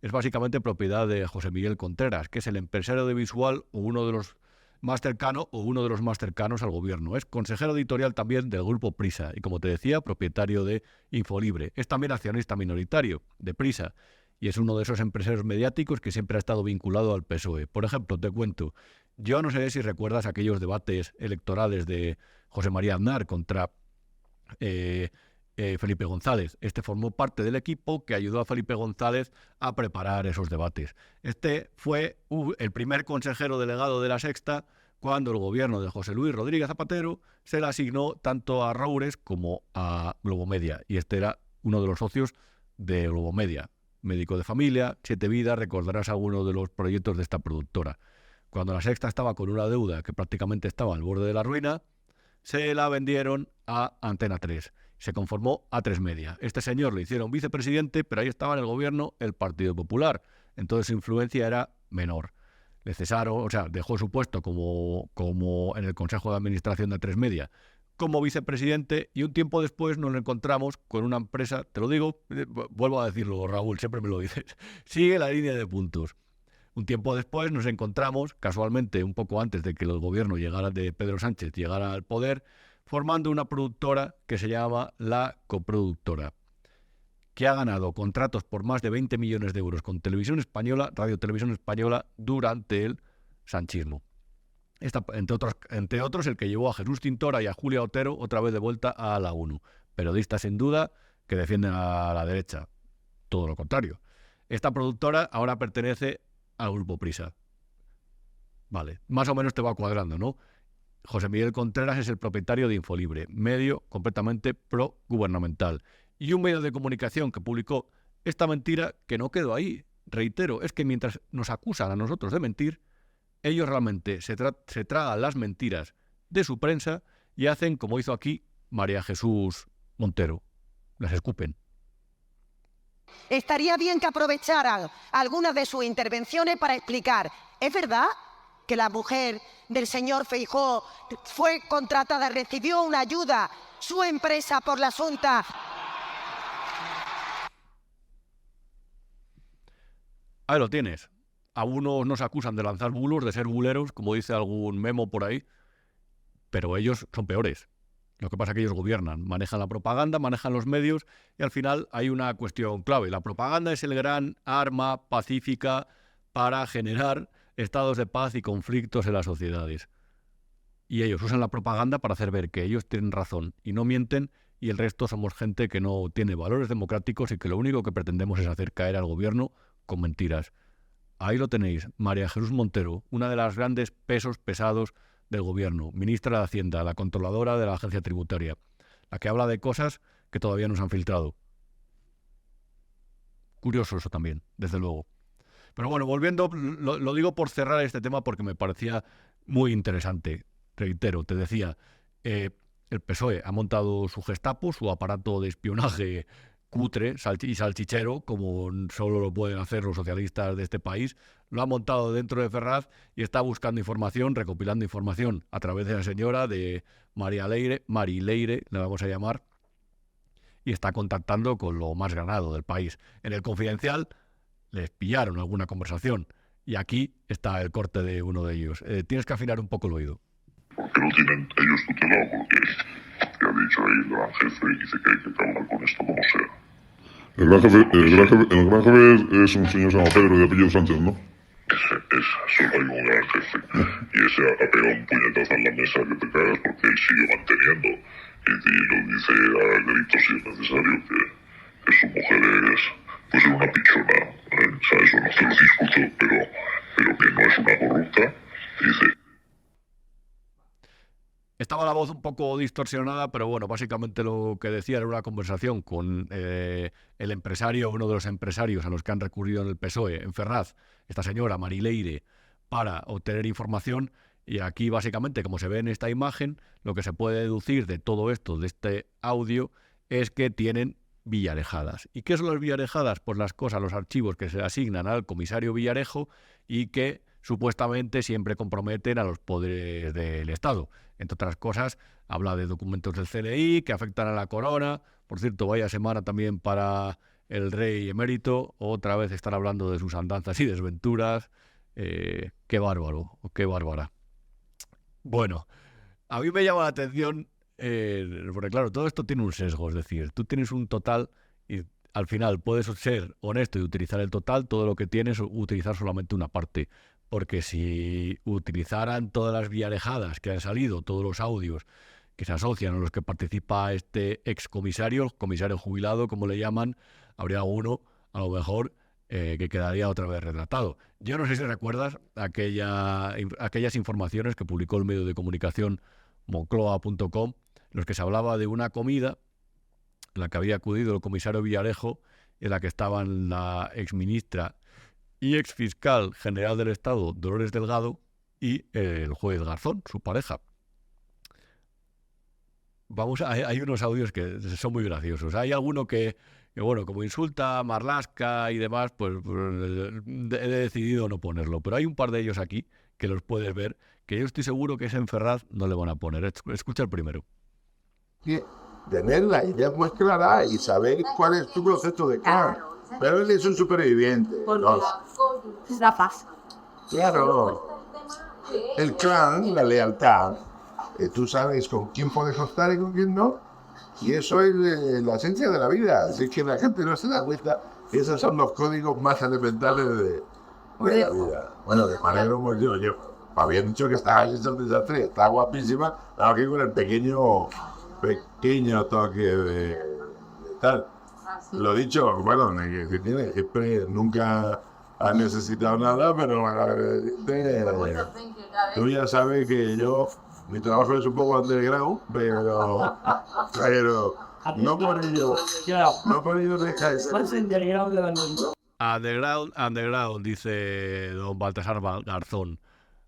es básicamente propiedad de José Miguel Contreras, que es el empresario de Visual o uno de los más cercanos al gobierno. Es consejero editorial también del grupo Prisa y, como te decía, propietario de Infolibre. Es también accionista minoritario de Prisa y es uno de esos empresarios mediáticos que siempre ha estado vinculado al PSOE. Por ejemplo, te cuento, yo no sé si recuerdas aquellos debates electorales de José María Aznar contra Felipe González. Este formó parte del equipo que ayudó a Felipe González a preparar esos debates. Este fue el primer consejero delegado de La Sexta cuando el gobierno de José Luis Rodríguez Zapatero se le asignó tanto a Roures como a Globomedia. Y este era uno de los socios de Globomedia. Médico de familia, 7 Vidas, recordarás algunos de los proyectos de esta productora. Cuando La Sexta estaba con una deuda que prácticamente estaba al borde de la ruina, se la vendieron a Antena 3. Se conformó A3 Media. Este señor le hicieron vicepresidente, pero ahí estaba en el gobierno el Partido Popular. Entonces su influencia era menor. Le cesaron, o sea, dejó su puesto como en el Consejo de Administración de A3 Media como vicepresidente, y un tiempo después nos encontramos con una empresa, te lo digo, vuelvo a decirlo, Raúl, siempre me lo dices, sigue la línea de puntos. Un tiempo después nos encontramos, casualmente, un poco antes de que el gobierno de Pedro Sánchez llegara al poder, formando una productora que se llama La Coproductora, que ha ganado contratos por más de 20 millones de euros con Televisión Española, Radio Televisión Española, durante el sanchismo. Entre otros, el que llevó a Jesús Tintora y a Julia Otero otra vez de vuelta a la ONU. Periodistas, sin duda, que defienden a la derecha. Todo lo contrario. Esta productora ahora pertenece al Grupo Prisa. Vale, más o menos te va cuadrando, ¿no? José Miguel Contreras es el propietario de Infolibre, medio completamente pro-gubernamental. Y un medio de comunicación que publicó esta mentira que no quedó ahí. Reitero, es que mientras nos acusan a nosotros de mentir, ellos realmente se tragan las mentiras de su prensa y hacen como hizo aquí María Jesús Montero. Las escupen. Estaría bien que aprovecharan algunas de sus intervenciones para explicar, ¿es verdad que la mujer del señor Feijóo fue contratada, recibió una ayuda, su empresa por la Junta? Ahí lo tienes. Algunos nos acusan de lanzar bulos, de ser buleros, como dice algún memo por ahí, pero ellos son peores. Lo que pasa es que ellos gobiernan, manejan la propaganda, manejan los medios y al final hay una cuestión clave. La propaganda es el gran arma pacífica para generar estados de paz y conflictos en las sociedades. Y ellos usan la propaganda para hacer ver que ellos tienen razón y no mienten, y el resto somos gente que no tiene valores democráticos y que lo único que pretendemos es hacer caer al gobierno con mentiras. Ahí lo tenéis, María Jesús Montero, una de las grandes pesos pesados del gobierno, ministra de Hacienda, la controladora de la agencia tributaria, la que habla de cosas que todavía no se han filtrado. Curioso eso también, desde luego. Pero bueno, volviendo, lo digo por cerrar este tema porque me parecía muy interesante. Reitero, te decía, el PSOE ha montado su Gestapo, su aparato de espionaje cutre y salchichero, como solo lo pueden hacer los socialistas de este país. Lo ha montado dentro de Ferraz y está buscando información, recopilando información a través de la señora, de Mari Leire, le vamos a llamar, y está contactando con lo más ganado del país. En El Confidencial les pillaron alguna conversación y aquí está el corte de uno de ellos. Tienes que afinar un poco el oído. Porque lo tienen ellos tutelado, porque ya ha dicho ahí el gran jefe y dice que hay que trabajar con esto como sea. El gran jefe es un señor llamado Pedro de apellido Sánchez, ¿no? Solo hay un gran jefe y ese ha pegado un puñetazo en la mesa que te cagas porque él sigue manteniendo y lo dice a gritos si es necesario que su mujer puede ser una pichona, ¿sabes? O no hace el discurso, pero que no es una corrupta, dice. Estaba la voz un poco distorsionada, pero bueno, básicamente lo que decía era una conversación con el empresario, uno de los empresarios a los que han recurrido en el PSOE, en Ferraz, esta señora Mari Leire, para obtener información. Y aquí básicamente, como se ve en esta imagen, lo que se puede deducir de todo esto, de este audio, es que tienen Villarejadas. ¿Y qué son las Villarejadas? Pues las cosas, los archivos que se asignan al comisario Villarejo y que supuestamente siempre comprometen a los poderes del Estado. Entre otras cosas, habla de documentos del CNI que afectan a la corona. Por cierto, vaya semana también para el rey emérito. Otra vez están hablando de sus andanzas y desventuras. Qué bárbaro, qué bárbara. Bueno, a mí me llama la atención, porque claro, todo esto tiene un sesgo. Es decir, tú tienes un total y al final puedes ser honesto y utilizar el total. Todo lo que tienes, utilizar solamente una parte. Porque si utilizaran todas las villarejadas que han salido, todos los audios que se asocian a los que participa este excomisario, comisario jubilado, como le llaman, habría uno, a lo mejor, que quedaría otra vez retratado. Yo no sé si recuerdas aquellas informaciones que publicó el medio de comunicación moncloa.com, en los que se hablaba de una comida en la que había acudido el comisario Villarejo, en la que estaban la exministra y exfiscal general del Estado, Dolores Delgado, y el juez Garzón, su pareja. Hay unos audios que son muy graciosos. Hay alguno que bueno, como insulta a Marlaska y demás, pues he decidido no ponerlo. Pero hay un par de ellos aquí que los puedes ver, que yo estoy seguro que ese en Ferraz no le van a poner. Escucha el primero. Tener la idea muy clara y saber cuál es tu proceso de cambio. Pero él es un superviviente. Es la paz. Claro. El clan, la lealtad. Tú sabes con quién puedes contar y con quién no. Y eso es la esencia de la vida. Así que la gente no se da cuenta. Esos son los códigos más elementales de la vida. Bueno, de manera como yo había dicho que estaba hecho un desastre, está guapísima, aquí con el pequeño toque de tal. Lo dicho, bueno, que tiene, siempre nunca ha necesitado nada, pero tú ya sabes que mi trabajo es un poco underground, pero no por ello deja de ser. Underground, dice don Baltasar Garzón.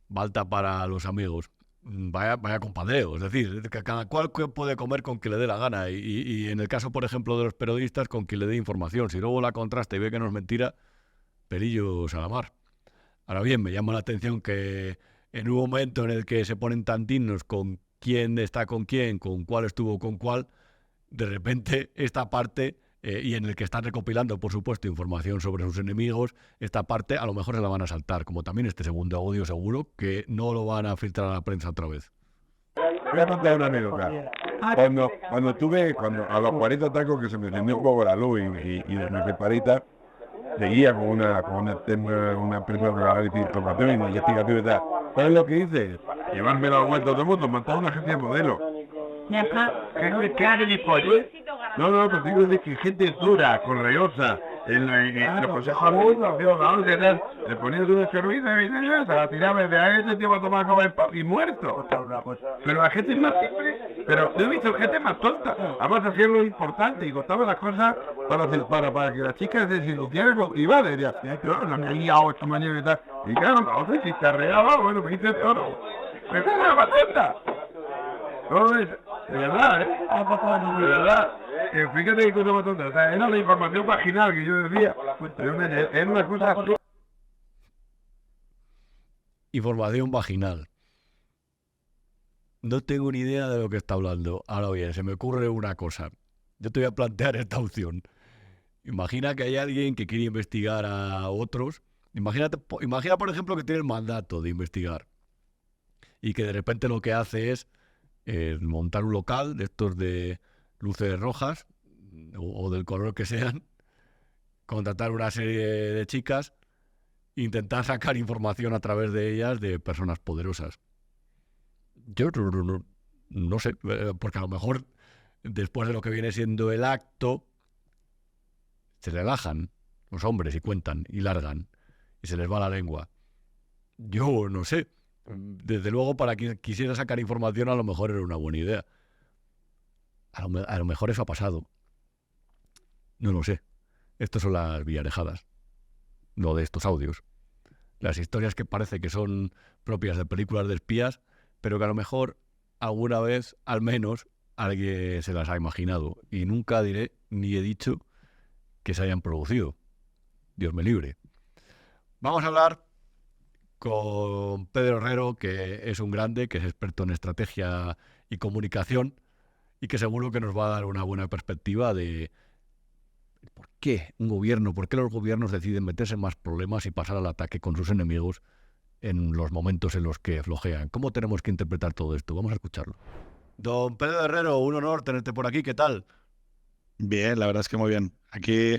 Balta para los amigos. Vaya compadreo, es decir, que cada cual puede comer con quien le dé la gana y en el caso, por ejemplo, de los periodistas, con quien le dé información. Si luego la contrasta y ve que no es mentira, pelillos a la mar. Ahora bien, me llama la atención que en un momento en el que se ponen tantinos con quién está con quién, con cuál estuvo con cuál, de repente esta parte... y en el que están recopilando, por supuesto, información sobre sus enemigos, esta parte a lo mejor se la van a saltar, como también este segundo audio seguro, que no lo van a filtrar a la prensa otra vez. Voy a contar una anécdota. Cuando a los 40 tacos que se me encendió un poco la luz y de mi separita, seguía con una empresa de análisis, información y investigación y tal. ¿Sabes lo que hice? Llevarme la vuelta a todo el mundo, montar una agencia de modelos. No, pues digo de que gente dura, correosa, en los consejos de le ponías una cerveza y se la tiraba de ahí, ese tío va a tomar como el papi muerto. Pero la gente es más simple, pero yo he visto gente más tonta. Además hacía lo importante y contaba las cosas para que las chicas se sintieran motivadas. Y decía, no me he liado esta mañana y tal. Y claro, no sé si te arreglaba, bueno, me hice de oro. ¡Me hice la patenta! No, es de verdad, de verdad. Fíjate qué cosa más tonta. O sea, era la información vaginal que yo decía. Era una cosa... Información vaginal. No tengo ni idea de lo que está hablando. Ahora bien, se me ocurre una cosa. Yo te voy a plantear esta opción. Imagina que hay alguien que quiere investigar a otros. Imagina, por ejemplo, que tiene el mandato de investigar. Y que de repente lo que hace es montar un local de estos de luces rojas o del color que sean, contratar una serie de chicas, intentar sacar información a través de ellas de personas poderosas. Yo no sé, porque a lo mejor después de lo que viene siendo el acto se relajan los hombres y cuentan y largan y se les va la lengua. Yo no sé. Desde luego, para quien quisiera sacar información, a lo mejor era una buena idea. A lo mejor eso ha pasado. No lo sé. Estas son las villarejadas. Lo de estos audios. Las historias que parece que son propias de películas de espías, pero que a lo mejor alguna vez, al menos, alguien se las ha imaginado. Y nunca diré, ni he dicho, que se hayan producido. Dios me libre. Vamos a hablar con Pedro Herrero, que es un grande, que es experto en estrategia y comunicación y que seguro que nos va a dar una buena perspectiva de por qué los gobiernos deciden meterse en más problemas y pasar al ataque con sus enemigos en los momentos en los que flojean. ¿Cómo tenemos que interpretar todo esto? Vamos a escucharlo. Don Pedro Herrero, un honor tenerte por aquí. ¿Qué tal? Bien, la verdad es que muy bien. Aquí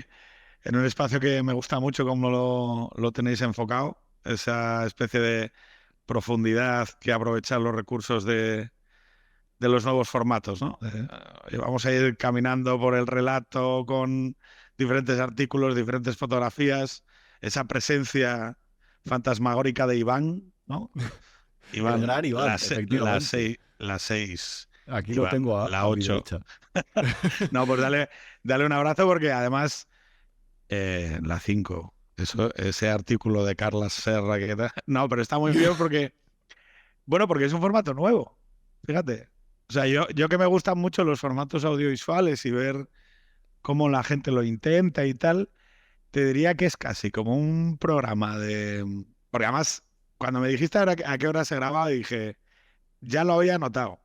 en un espacio que me gusta mucho como lo tenéis enfocado, esa especie de profundidad que aprovechar los recursos de los nuevos formatos, ¿no? Vamos a ir caminando por el relato con diferentes artículos, diferentes fotografías, esa presencia fantasmagórica de Iván, ¿no? Iván, el gran Iván, efectivamente. La 6. Aquí Iván, lo tengo a la 8. A No, pues dale un abrazo porque además la 5. Ese artículo de Carla Serra que tal. No, pero está muy bien porque es un formato nuevo. Fíjate. O sea, yo que me gustan mucho los formatos audiovisuales y ver cómo la gente lo intenta y tal, te diría que es casi como un programa de... Porque además, cuando me dijiste a qué hora se grababa, dije, ya lo había notado.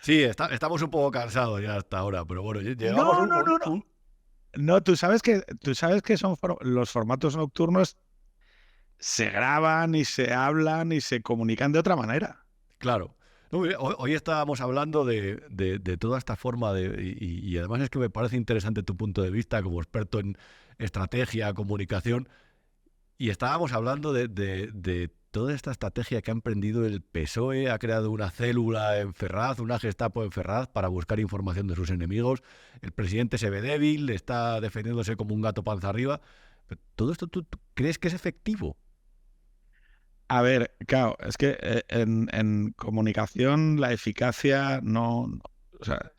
Sí, estamos un poco cansados ya hasta ahora, pero bueno, llegamos No. No, tú sabes que son los formatos nocturnos se graban y se hablan y se comunican de otra manera. Claro. No, hoy estábamos hablando de toda esta forma y además es que me parece interesante tu punto de vista como experto en estrategia, comunicación, y estábamos hablando de toda esta estrategia que ha emprendido el PSOE, ha creado una célula en Ferraz, una Gestapo en Ferraz para buscar información de sus enemigos, el presidente se ve débil, está defendiéndose como un gato panza arriba. Pero ¿todo esto tú crees que es efectivo? A ver, claro, es que en comunicación la eficacia o sea,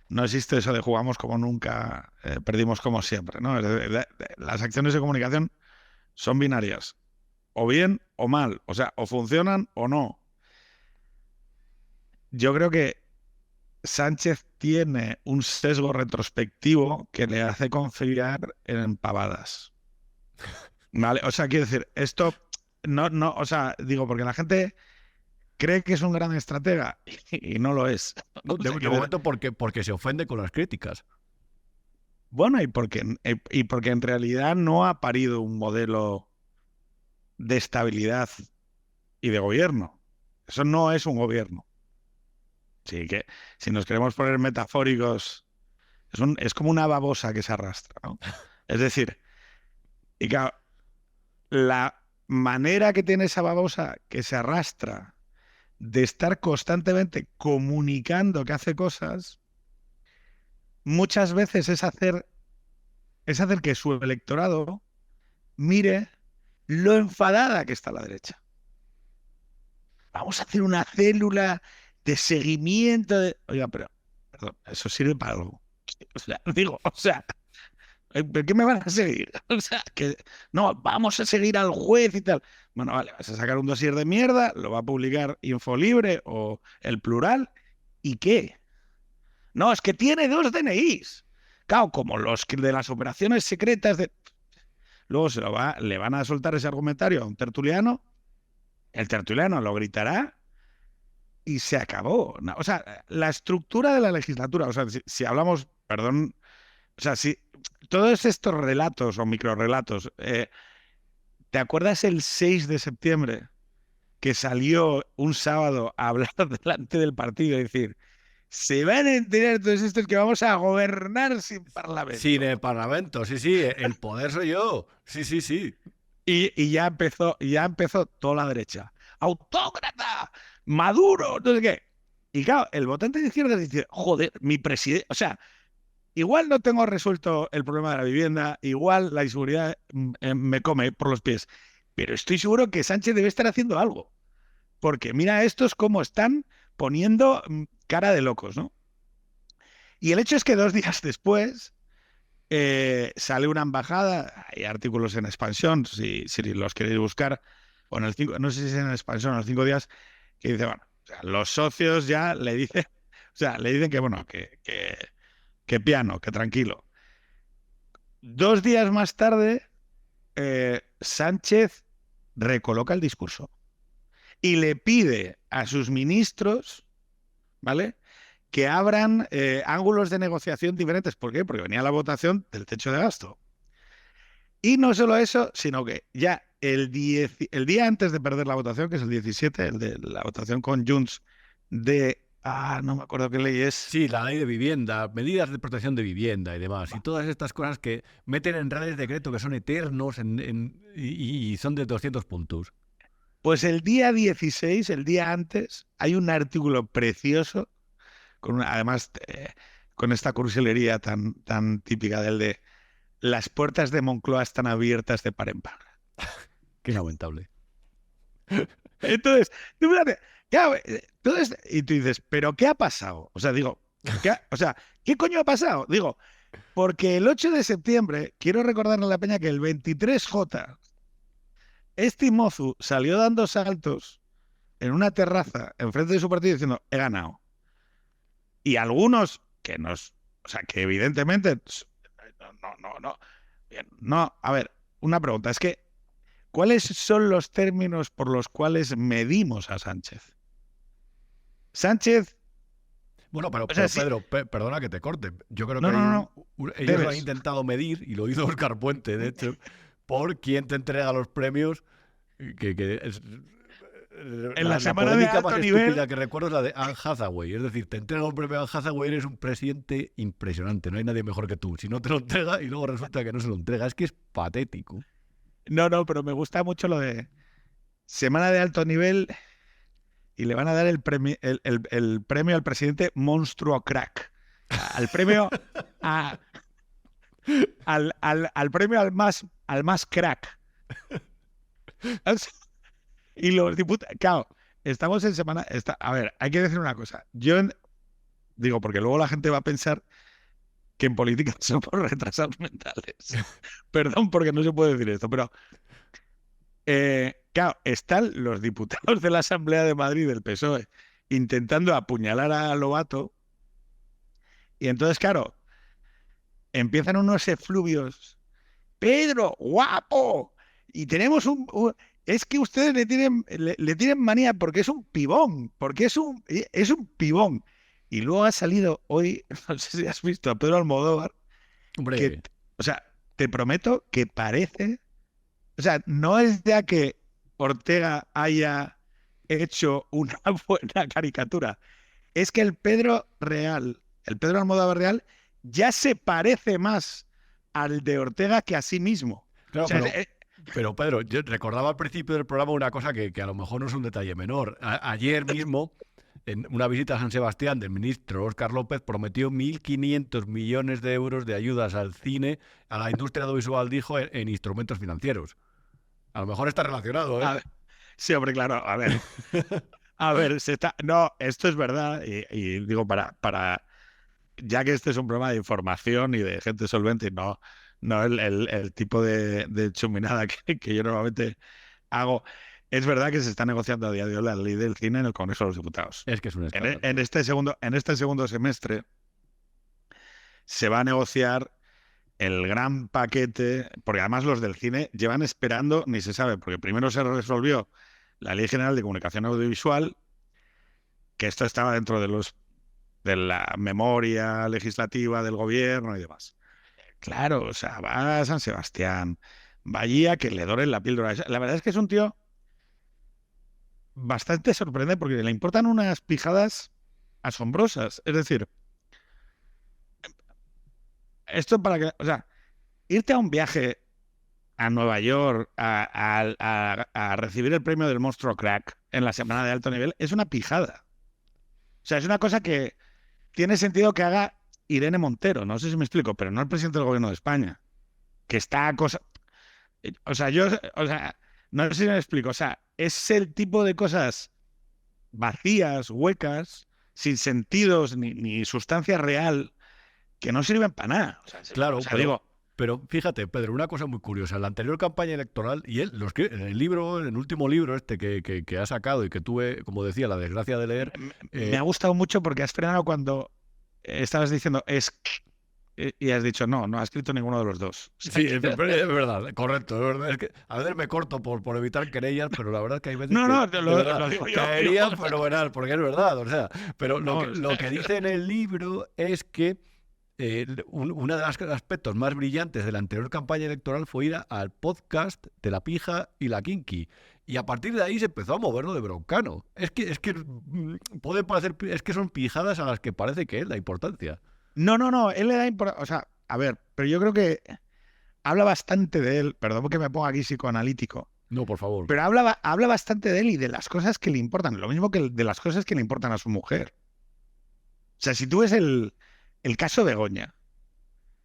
no existe eso de jugamos como nunca, perdimos como siempre, ¿no? Las acciones de comunicación son binarias, o bien o mal, o sea, o funcionan o no. Yo creo que Sánchez tiene un sesgo retrospectivo que le hace confiar en pavadas. ¿Vale? O sea, quiero decir, esto no, o sea, digo, porque la gente cree que es un gran estratega y no lo es. De momento porque se ofende con las críticas. Bueno, y porque en realidad no ha parido un modelo de estabilidad y de gobierno. Eso no es un gobierno. Sí, que si nos queremos poner metafóricos, es como una babosa que se arrastra, ¿no? Es decir, y claro, la manera que tiene esa babosa que se arrastra de estar constantemente comunicando que hace cosas, muchas veces es hacer que su electorado mire lo enfadada que está la derecha. Vamos a hacer una célula de seguimiento de... Oiga, pero, perdón, eso sirve para algo. O sea, digo, ¿por qué me van a seguir? O sea, que no, vamos a seguir al juez y tal. Bueno, vale, vas a sacar un dossier de mierda, lo va a publicar Infolibre o El Plural, ¿y qué? No, es que tiene 2 DNIs. Claro, como los de las operaciones secretas de... Luego le van a soltar ese argumentario a un tertuliano, el tertuliano lo gritará y se acabó. No, o sea, la estructura de la legislatura, o sea, si hablamos, perdón, o sea, si todos estos relatos o microrelatos, ¿te acuerdas el 6 de septiembre que salió un sábado a hablar delante del partido y decir, se van a enterar todos estos que vamos a gobernar sin parlamento? Sin el parlamento, sí, el poder soy yo. Sí. Y ya empezó toda la derecha. ¡Autócrata! ¡Maduro! No sé qué. Y claro, el votante de izquierda dice, joder, mi presidente... O sea, igual no tengo resuelto el problema de la vivienda, igual la inseguridad me come por los pies, pero estoy seguro que Sánchez debe estar haciendo algo. Porque mira estos cómo están poniendo cara de locos, ¿no? Y el hecho es que 2 días después sale una embajada, hay artículos en Expansión, si los queréis buscar, o en el 5, no sé si es en Expansión o en los 5 días, que dice, bueno, o sea, los socios ya le dicen que, bueno, que piano, que tranquilo. 2 días más tarde, Sánchez recoloca el discurso y le pide a sus ministros, ¿vale?, que abran ángulos de negociación diferentes. ¿Por qué? Porque venía la votación del techo de gasto. Y no solo eso, sino que ya el día antes de perder la votación, que es el 17, el de la votación con Junts de... no me acuerdo qué ley es. Sí, la ley de vivienda, medidas de protección de vivienda y demás. Y todas estas cosas que meten en reales decreto que son eternos y son de 200 puntos. Pues el día 16, el día antes, hay un artículo precioso, además con esta cursilería tan típica del de las puertas de Moncloa están abiertas de par en par. Qué lamentable. Entonces, tú fíjate, y tú dices, ¿pero qué ha pasado? O sea, digo, ¿qué coño ha pasado? Digo, porque el 8 de septiembre, quiero recordarle a la peña que el 23J, este mozu salió dando saltos en una terraza enfrente de su partido diciendo, he ganado. Y algunos que evidentemente, no, a ver, una pregunta, es que, ¿cuáles son los términos por los cuales medimos a Sánchez? Bueno, pero Pedro, perdona que te corte. Yo creo que ellos lo han intentado medir, y lo hizo Óscar Puente, de hecho, por quién te entrega los premios, que la semana de polémica alto más nivel... estúpida que recuerdo es la de Anne Hathaway. Es decir, te entrega un premio a Anne Hathaway, eres un presidente impresionante. No hay nadie mejor que tú. Si no te lo entrega y luego resulta que no se lo entrega. Es que es patético. No, pero me gusta mucho lo de semana de alto nivel y le van a dar el premio al presidente Monstruo Crack. Al premio al premio al más crack. Y los diputados, claro, estamos en semana. A ver, hay que decir una cosa. Digo, porque luego la gente va a pensar que en política somos retrasados mentales. Perdón, porque no se puede decir esto, pero claro, están los diputados de la Asamblea de Madrid del PSOE intentando apuñalar a Lobato, y entonces, claro, empiezan unos efluvios. Pedro, guapo, y tenemos es que ustedes le tienen manía porque es un pibón, porque es un pibón. Y luego ha salido hoy, no sé si has visto a Pedro Almodóvar, Hombre. O sea, te prometo que parece, o sea, no es ya que Ortega haya hecho una buena caricatura, es que el Pedro Almodóvar real, ya se parece más al de Ortega que a sí mismo. Claro, o sea, pero Pedro, yo recordaba al principio del programa una cosa que a lo mejor no es un detalle menor. Ayer mismo, en una visita a San Sebastián del ministro Óscar López, prometió 1.500 millones de euros de ayudas al cine, a la industria audiovisual, dijo, en instrumentos financieros. A lo mejor está relacionado, ¿eh? Sí, hombre, claro, a ver. No, esto es verdad, y digo, para ya que este es un programa de información y de gente solvente, no el tipo de chuminada que yo normalmente hago. Es verdad que se está negociando a día de hoy la ley del cine en el Congreso de los Diputados. Es que es un escándalo. En este segundo semestre se va a negociar el gran paquete, porque además los del cine llevan esperando, ni se sabe, porque primero se resolvió la Ley General de Comunicación Audiovisual, que esto estaba dentro de la memoria legislativa del gobierno y demás. Claro, o sea, va a San Sebastián, va allí a que le doren la píldora. La verdad es que es un tío bastante sorprendente porque le importan unas pijadas asombrosas. Es decir, esto para que, o sea, irte a un viaje a Nueva York a recibir el premio del Monstruo Crack en la semana de alto nivel es una pijada. O sea, es una cosa que tiene sentido que haga Irene Montero, no sé si me explico, pero no el presidente del gobierno de España, que está cosa... O sea, no sé si me explico, o sea, es el tipo de cosas vacías, huecas, sin sentidos ni sustancia real, que no sirven para nada. O sea, claro, digo... Pero fíjate, Pedro, una cosa muy curiosa. En la anterior campaña electoral, y él lo escribe en el último libro este que ha sacado y que tuve, como decía, la desgracia de leer... Me ha gustado mucho porque has frenado cuando estabas diciendo y has dicho no ha escrito ninguno de los dos. Sí, es verdad, correcto. Es verdad. Es que a veces me corto por evitar querellas, pero la verdad es que hay veces lo digo yo. Caería fenomenal, porque es verdad. O sea, pero lo que dice en el libro es que uno de los aspectos más brillantes de la anterior campaña electoral fue ir al podcast de La Pija y La Kinky. Y a partir de ahí se empezó a moverlo de Broncano. Es que puede parecer, es que son pijadas a las que parece que él da importancia. No, él le da importancia. O sea, a ver, pero yo creo que habla bastante de él. Perdón porque me pongo aquí psicoanalítico. No, por favor. Pero habla bastante de él y de las cosas que le importan. Lo mismo que de las cosas que le importan a su mujer. O sea, si tú ves el caso de Begoña,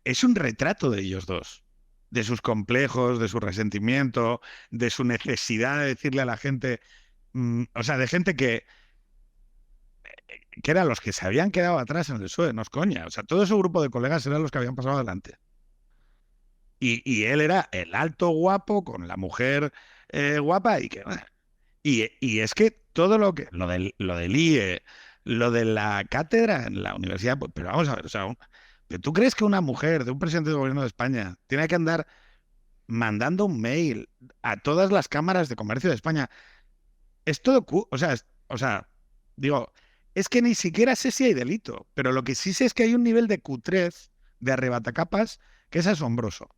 es un retrato de ellos dos. De sus complejos, de su resentimiento, de su necesidad de decirle a la gente... o sea, de gente que eran los que se habían quedado atrás en el PSOE, no es coña. O sea, todo ese grupo de colegas eran los que habían pasado adelante. Y él era el alto guapo con la mujer guapa y es que todo lo del IE, lo de la cátedra en la universidad, pero vamos a ver, o sea, ¿tú crees que una mujer de un presidente del gobierno de España tiene que andar mandando un mail a todas las cámaras de comercio de España? Es todo, o sea, digo, es que ni siquiera sé si hay delito, pero lo que sí sé es que hay un nivel de cutrez, de arrebatacapas, que es asombroso.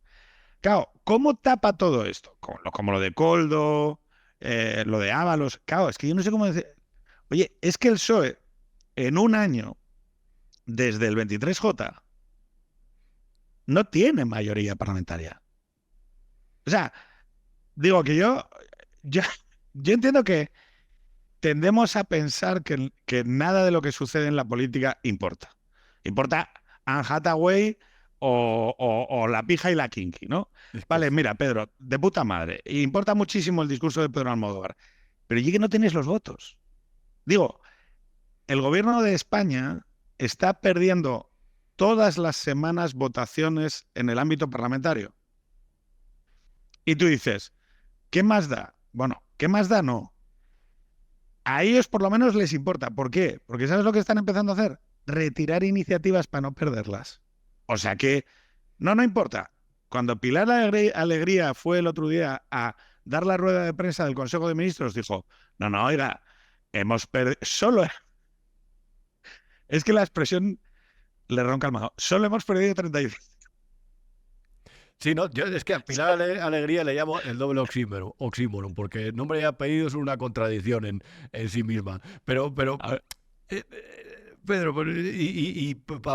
Claro, ¿cómo tapa todo esto? Como lo de Koldo, lo de Ábalos. Claro, es que yo no sé cómo decir. Oye, es que el PSOE, en un año, desde el 23J, no tiene mayoría parlamentaria. O sea, digo que yo entiendo que tendemos a pensar que nada de lo que sucede en la política importa. Importa Anne Hathaway o la pija y la kinky, ¿no? Vale, mira, Pedro, de puta madre. Importa muchísimo el discurso de Pedro Almodóvar. Pero y que no tienes los votos. Digo, el gobierno de España está perdiendo todas las semanas votaciones en el ámbito parlamentario. Y tú dices, ¿qué más da? Bueno, ¿qué más da? No. A ellos por lo menos les importa. ¿Por qué? Porque ¿sabes lo que están empezando a hacer? Retirar iniciativas para no perderlas. O sea que no importa. Cuando Pilar Alegría fue el otro día a dar la rueda de prensa del Consejo de Ministros, dijo, no, oiga, hemos perdido... Solo... Es que la expresión le ronca al mago. Solo hemos perdido 35. Sí, no, yo es que a Pilar Alegría le llamo el doble oxímoron, porque nombre y apellido es una contradicción en sí misma. Pero Pedro,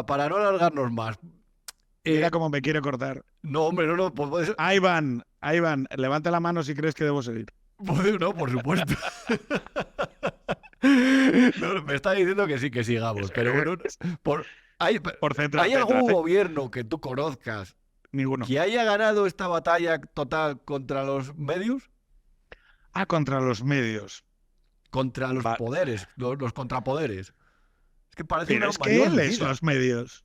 para no alargarnos más... Mira cómo me quiere cortar. No, hombre, no. Pues, Iván, levanta la mano si crees que debo seguir. No, por supuesto. No, me está diciendo que sí, que sigamos. Pero bueno, ¿hay algún gobierno que tú conozcas Ninguno que haya ganado esta batalla total contra los medios? Contra los medios. Contra los poderes, los contrapoderes. Es que parece pero una es que él es los medios.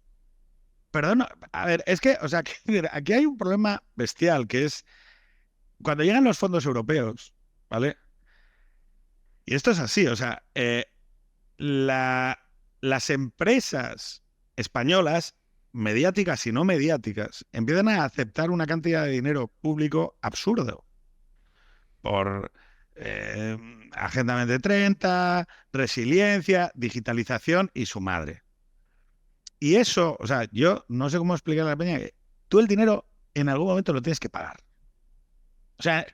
Perdón, a ver, es que, o sea, aquí hay un problema bestial, que es cuando llegan los fondos europeos, ¿vale? Y esto es así, o sea, las empresas españolas, mediáticas y no mediáticas, empiezan a aceptar una cantidad de dinero público absurdo por Agenda 2030, resiliencia, digitalización y su madre. Y eso, o sea, yo no sé cómo explicarle a la peña que tú el dinero en algún momento lo tienes que pagar. O sea,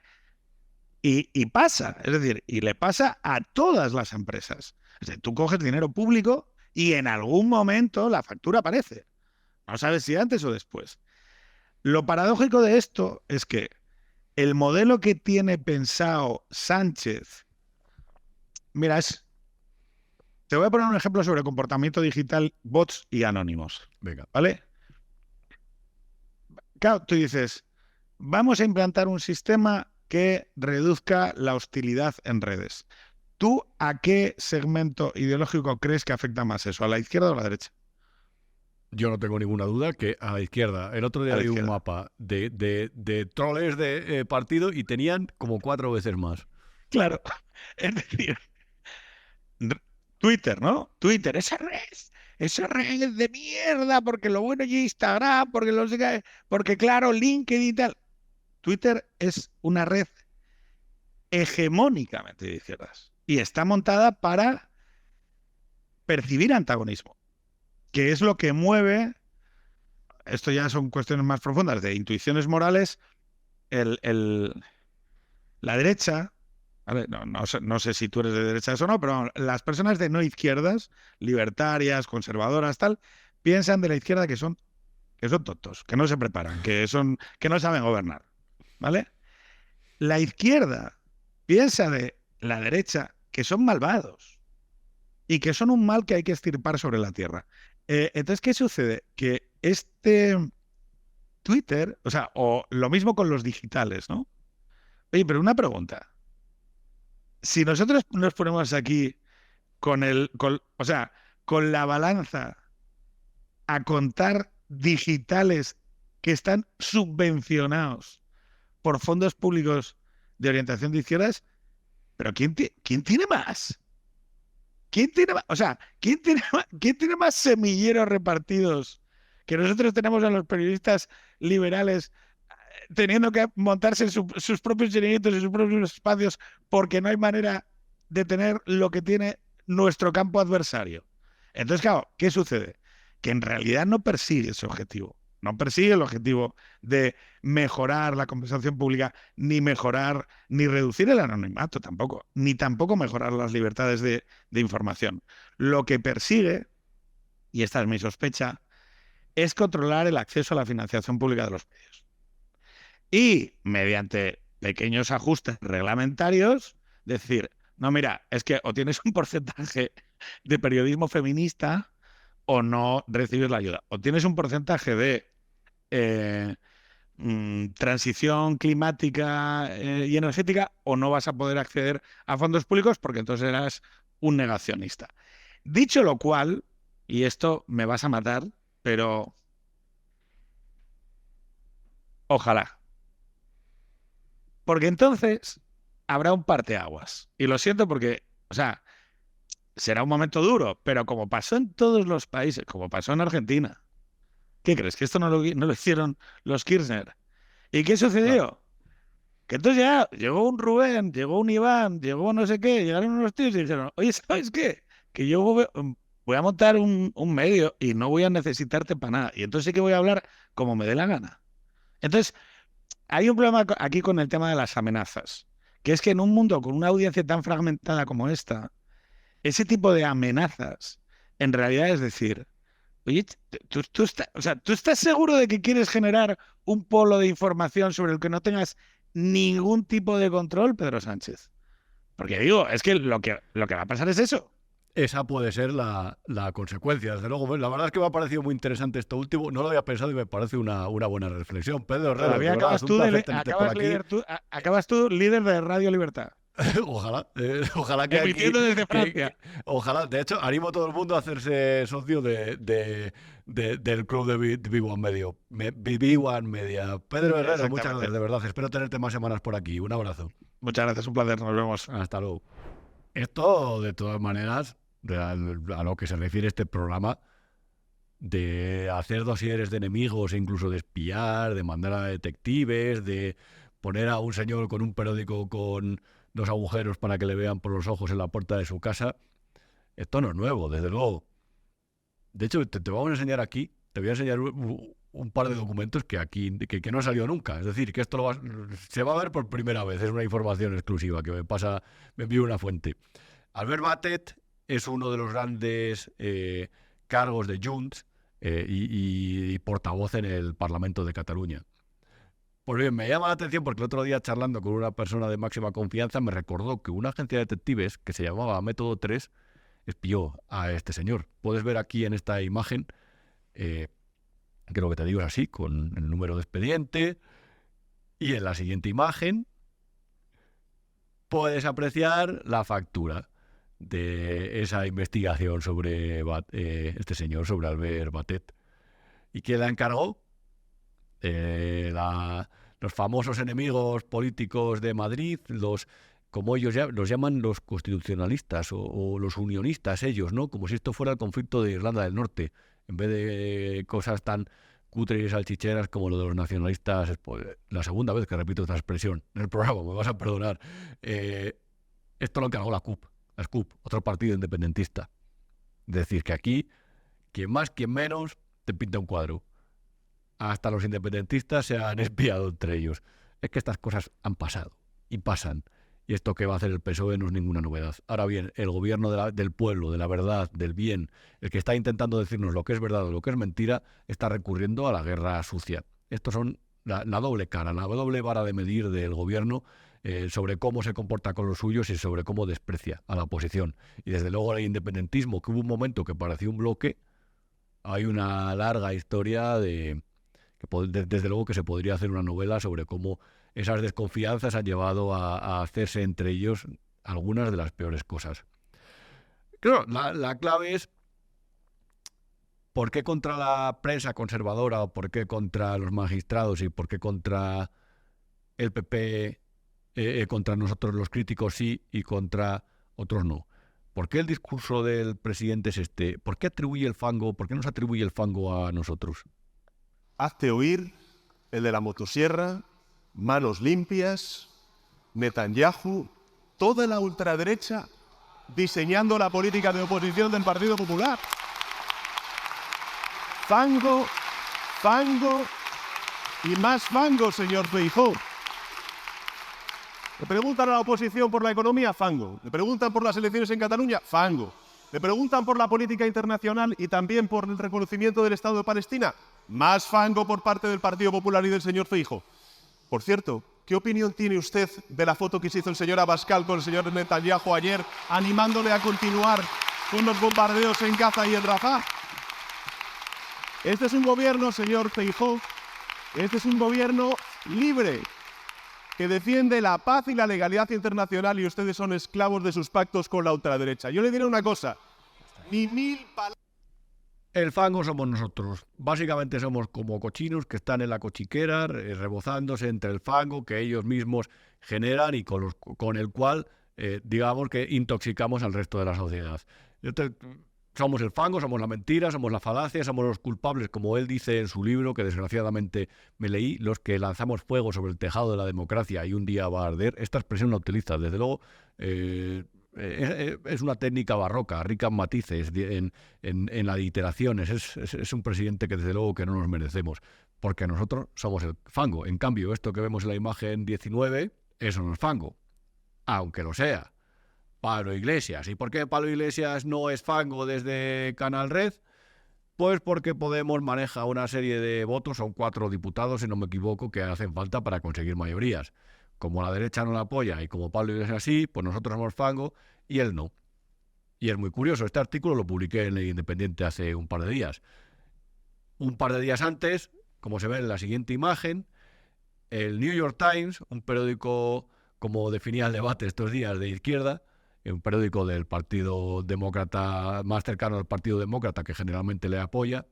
y pasa, es decir, y le pasa a todas las empresas. Es decir, tú coges dinero público y en algún momento la factura aparece. No sabes si antes o después. Lo paradójico de esto es que el modelo que tiene pensado Sánchez, mira, te voy a poner un ejemplo sobre comportamiento digital, bots y anónimos. Venga. ¿Vale? Claro, tú dices, vamos a implantar un sistema que reduzca la hostilidad en redes. ¿Tú a qué segmento ideológico crees que afecta más eso? ¿A la izquierda o a la derecha? Yo no tengo ninguna duda que a la izquierda. El otro día vi un mapa de troles de partido y tenían como 4 veces más. Claro. Es decir, Twitter, ¿no? Twitter, esa red de mierda, porque lo bueno es Instagram, porque claro, LinkedIn y tal. Twitter es una red hegemónicamente de izquierdas y está montada para percibir antagonismo, que es lo que mueve, esto ya son cuestiones más profundas, de intuiciones morales, la derecha, ¿vale? No sé si tú eres de derechas o no, pero las personas de no izquierdas, libertarias, conservadoras, tal, piensan de la izquierda que son tontos, que no se preparan, que no saben gobernar, ¿vale? La izquierda piensa de la derecha que son malvados y que son un mal que hay que extirpar sobre la tierra. Entonces, ¿qué sucede? Que este Twitter, o lo mismo con los digitales, ¿no? Oye, pero una pregunta. Si nosotros nos ponemos aquí con la balanza a contar digitales que están subvencionados por fondos públicos de orientación de izquierdas, pero ¿quién tiene más? ¿Quién tiene más? O sea, ¿quién tiene más semilleros repartidos que nosotros tenemos a los periodistas liberales teniendo que montarse sus propios chiringuitos y sus propios espacios porque no hay manera de tener lo que tiene nuestro campo adversario? Entonces, claro, ¿qué sucede? Que en realidad no persigue ese objetivo. No persigue el objetivo de mejorar la conversación pública, ni mejorar, ni reducir el anonimato tampoco, ni tampoco mejorar las libertades de información. Lo que persigue, y esta es mi sospecha, es controlar el acceso a la financiación pública de los medios. Y, mediante pequeños ajustes reglamentarios, decir, no, mira, es que o tienes un porcentaje de periodismo feminista o no recibes la ayuda. O tienes un porcentaje de transición climática y energética o no vas a poder acceder a fondos públicos porque entonces eras un negacionista. Dicho lo cual, y esto me vas a matar, pero ojalá. Porque entonces habrá un parteaguas. Y lo siento porque, o sea, será un momento duro, pero como pasó en todos los países, como pasó en Argentina, ¿qué crees? ¿Que esto no lo hicieron los Kirchner? ¿Y qué sucedió? Que entonces ya llegó un Rubén, llegó un Iván, llegó no sé qué, llegaron unos tíos y dijeron, oye, ¿sabes qué? Que yo voy a montar un medio y no voy a necesitarte para nada. Y entonces sí que voy a hablar como me dé la gana. Entonces, hay un problema aquí con el tema de las amenazas, que es que en un mundo con una audiencia tan fragmentada como esta, ese tipo de amenazas, en realidad es decir, oye, ¿tú estás seguro de que quieres generar un polo de información sobre el que no tengas ningún tipo de control, Pedro Sánchez? Porque digo, es que lo que va a pasar es eso. Esa puede ser la consecuencia, desde luego. La verdad es que me ha parecido muy interesante esto último. No lo había pensado y me parece una buena reflexión. Pedro Herrera, todavía acabas tú líder de Radio Libertad. Ojalá que emitiendo aquí, desde Francia. Ojalá, de hecho, animo a todo el mundo a hacerse socio del club de BB1 Media. Pedro Herrera, muchas gracias, de verdad. Espero tenerte más semanas por aquí. Un abrazo. Muchas gracias, un placer. Nos vemos. Hasta luego. Esto, de todas maneras, a lo que se refiere este programa, de hacer dosieres de enemigos e incluso de espiar, de mandar a detectives, de poner a un señor con un periódico con 2 agujeros para que le vean por los ojos en la puerta de su casa, esto no es nuevo, desde luego. De hecho, te vamos a enseñar aquí, te voy a enseñar un par de documentos que no han salido nunca. Es decir, que esto se va a ver por primera vez, es una información exclusiva que me envió una fuente. Albert Batet es uno de los grandes cargos de Junts y portavoz en el Parlamento de Cataluña. Pues bien, me llama la atención porque el otro día, charlando con una persona de máxima confianza, me recordó que una agencia de detectives que se llamaba Método 3 espió a este señor. Puedes ver aquí en esta imagen, creo que te digo así, con el número de expediente, y en la siguiente imagen puedes apreciar la factura de esa investigación sobre este señor, sobre Albert Batet. ¿Y quién la encargó? Los famosos enemigos políticos de Madrid, como ellos los llaman los constitucionalistas o los unionistas ellos, ¿no? Como si esto fuera el conflicto de Irlanda del Norte, en vez de cosas tan cutres y salchicheras como lo de los nacionalistas. La segunda vez que repito esta expresión en el programa, me vas a perdonar. Esto lo encargó la SCUP, otro partido independentista. Es decir, que aquí, quien más, quien menos, te pinta un cuadro. Hasta los independentistas se han espiado entre ellos. Es que estas cosas han pasado y pasan. Y esto que va a hacer el PSOE no es ninguna novedad. Ahora bien, el gobierno del pueblo, de la verdad, del bien, el que está intentando decirnos lo que es verdad o lo que es mentira, está recurriendo a la guerra sucia. Estos son la doble cara, la doble vara de medir del gobierno sobre cómo se comporta con los suyos y sobre cómo desprecia a la oposición. Y desde luego el independentismo, que hubo un momento que parecía un bloque, hay una larga historia desde luego que se podría hacer una novela sobre cómo esas desconfianzas han llevado a hacerse entre ellos algunas de las peores cosas. Claro, la clave es ¿por qué contra la prensa conservadora o por qué contra los magistrados y por qué contra el PP, contra nosotros los críticos sí y contra otros no? ¿Por qué el discurso del presidente es este? ¿Por qué nos atribuye el fango a nosotros? Hazte oír, el de la motosierra, manos limpias, Netanyahu, toda la ultraderecha diseñando la política de oposición del Partido Popular. Fango, Fango y más fango, señor Feijóo. Le preguntan a la oposición por la economía, fango. Le preguntan por las elecciones en Cataluña, fango. Le preguntan por la política internacional y también por el reconocimiento del Estado de Palestina, más fango por parte del Partido Popular y del señor Feijóo. Por cierto, ¿qué opinión tiene usted de la foto que se hizo el señor Abascal con el señor Netanyahu ayer, animándole a continuar con los bombardeos en Gaza y en Rafah? Este es un gobierno, señor Feijóo, este es un gobierno libre, que defiende la paz y la legalidad internacional, y ustedes son esclavos de sus pactos con la ultraderecha. Yo le diré una cosa, ni mil palabras... El fango somos nosotros. Básicamente somos como cochinos que están en la cochiquera, rebozándose entre el fango que ellos mismos generan y con el cual, digamos que intoxicamos al resto de la sociedad. Somos el fango, somos la mentira, somos la falacia, somos los culpables, como él dice en su libro, que desgraciadamente me leí, los que lanzamos fuego sobre el tejado de la democracia y un día va a arder. Esta expresión la utiliza, desde luego, es una técnica barroca, rica en matices, en aliteraciones. Es un presidente que desde luego que no nos merecemos, porque nosotros somos el fango. En cambio, esto que vemos en la imagen 19, eso no es fango, aunque lo sea. Pablo Iglesias. ¿Y por qué Pablo Iglesias no es fango desde Canal Red? Pues porque Podemos maneja una serie de votos, son 4 diputados, si no me equivoco, que hacen falta para conseguir mayorías. Como la derecha no la apoya y como Pablo Iglesias sí, pues nosotros somos fango y él no. Y es muy curioso, este artículo lo publiqué en El Independiente hace un par de días. Un par de días antes, como se ve en la siguiente imagen, el New York Times, un periódico, como definía el debate estos días, de izquierda, un periódico del Partido Demócrata, más cercano al Partido Demócrata, que generalmente le apoya,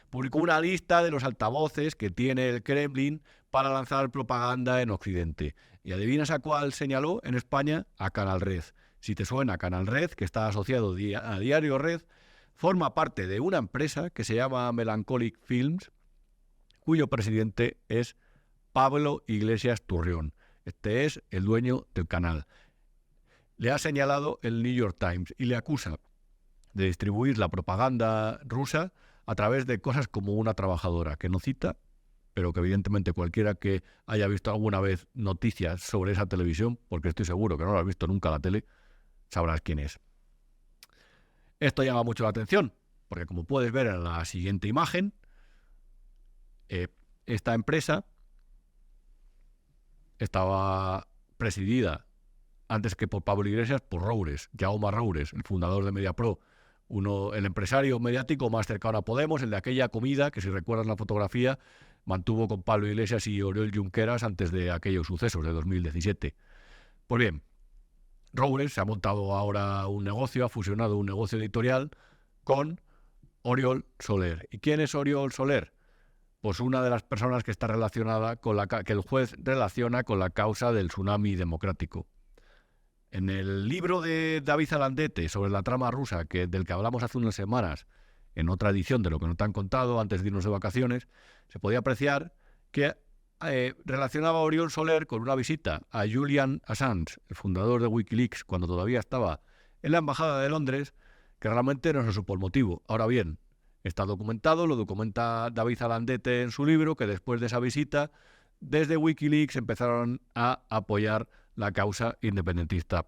publicó una lista de los altavoces que tiene el Kremlin para lanzar propaganda en Occidente. Y adivinas a cuál señaló en España, a Canal Red. Si te suena Canal Red, que está asociado a Diario Red, forma parte de una empresa que se llama Melancholic Films, cuyo presidente es Pablo Iglesias Turrión. Este es el dueño del canal. Le ha señalado el New York Times y le acusa de distribuir la propaganda rusa a través de cosas como una trabajadora, que no cita, pero que evidentemente cualquiera que haya visto alguna vez noticias sobre esa televisión, porque estoy seguro que no lo has visto nunca la tele, sabrás quién es. Esto llama mucho la atención, porque como puedes ver en la siguiente imagen, esta empresa estaba presidida antes que por Pablo Iglesias, por Roures, Jaume Roures, el fundador de Mediapro, el empresario mediático más cercano a Podemos, el de aquella comida que, si recuerdas la fotografía, mantuvo con Pablo Iglesias y Oriol Junqueras antes de aquellos sucesos de 2017. Pues bien, Roures se ha montado ahora un negocio, ha fusionado un negocio editorial con Oriol Soler. ¿Y quién es Oriol Soler? Pues una de las personas que está relacionada con que el juez relaciona con la causa del tsunami democrático. En el libro de David Zalandete sobre la trama rusa, del que hablamos hace unas semanas, en otra edición de Lo que no te han contado, antes de irnos de vacaciones, se podía apreciar que relacionaba a Oriol Soler con una visita a Julian Assange, el fundador de Wikileaks, cuando todavía estaba en la Embajada de Londres, que realmente no se supo el motivo. Ahora bien, está documentado, lo documenta David Zalandete en su libro, que después de esa visita, desde Wikileaks empezaron a apoyar la causa independentista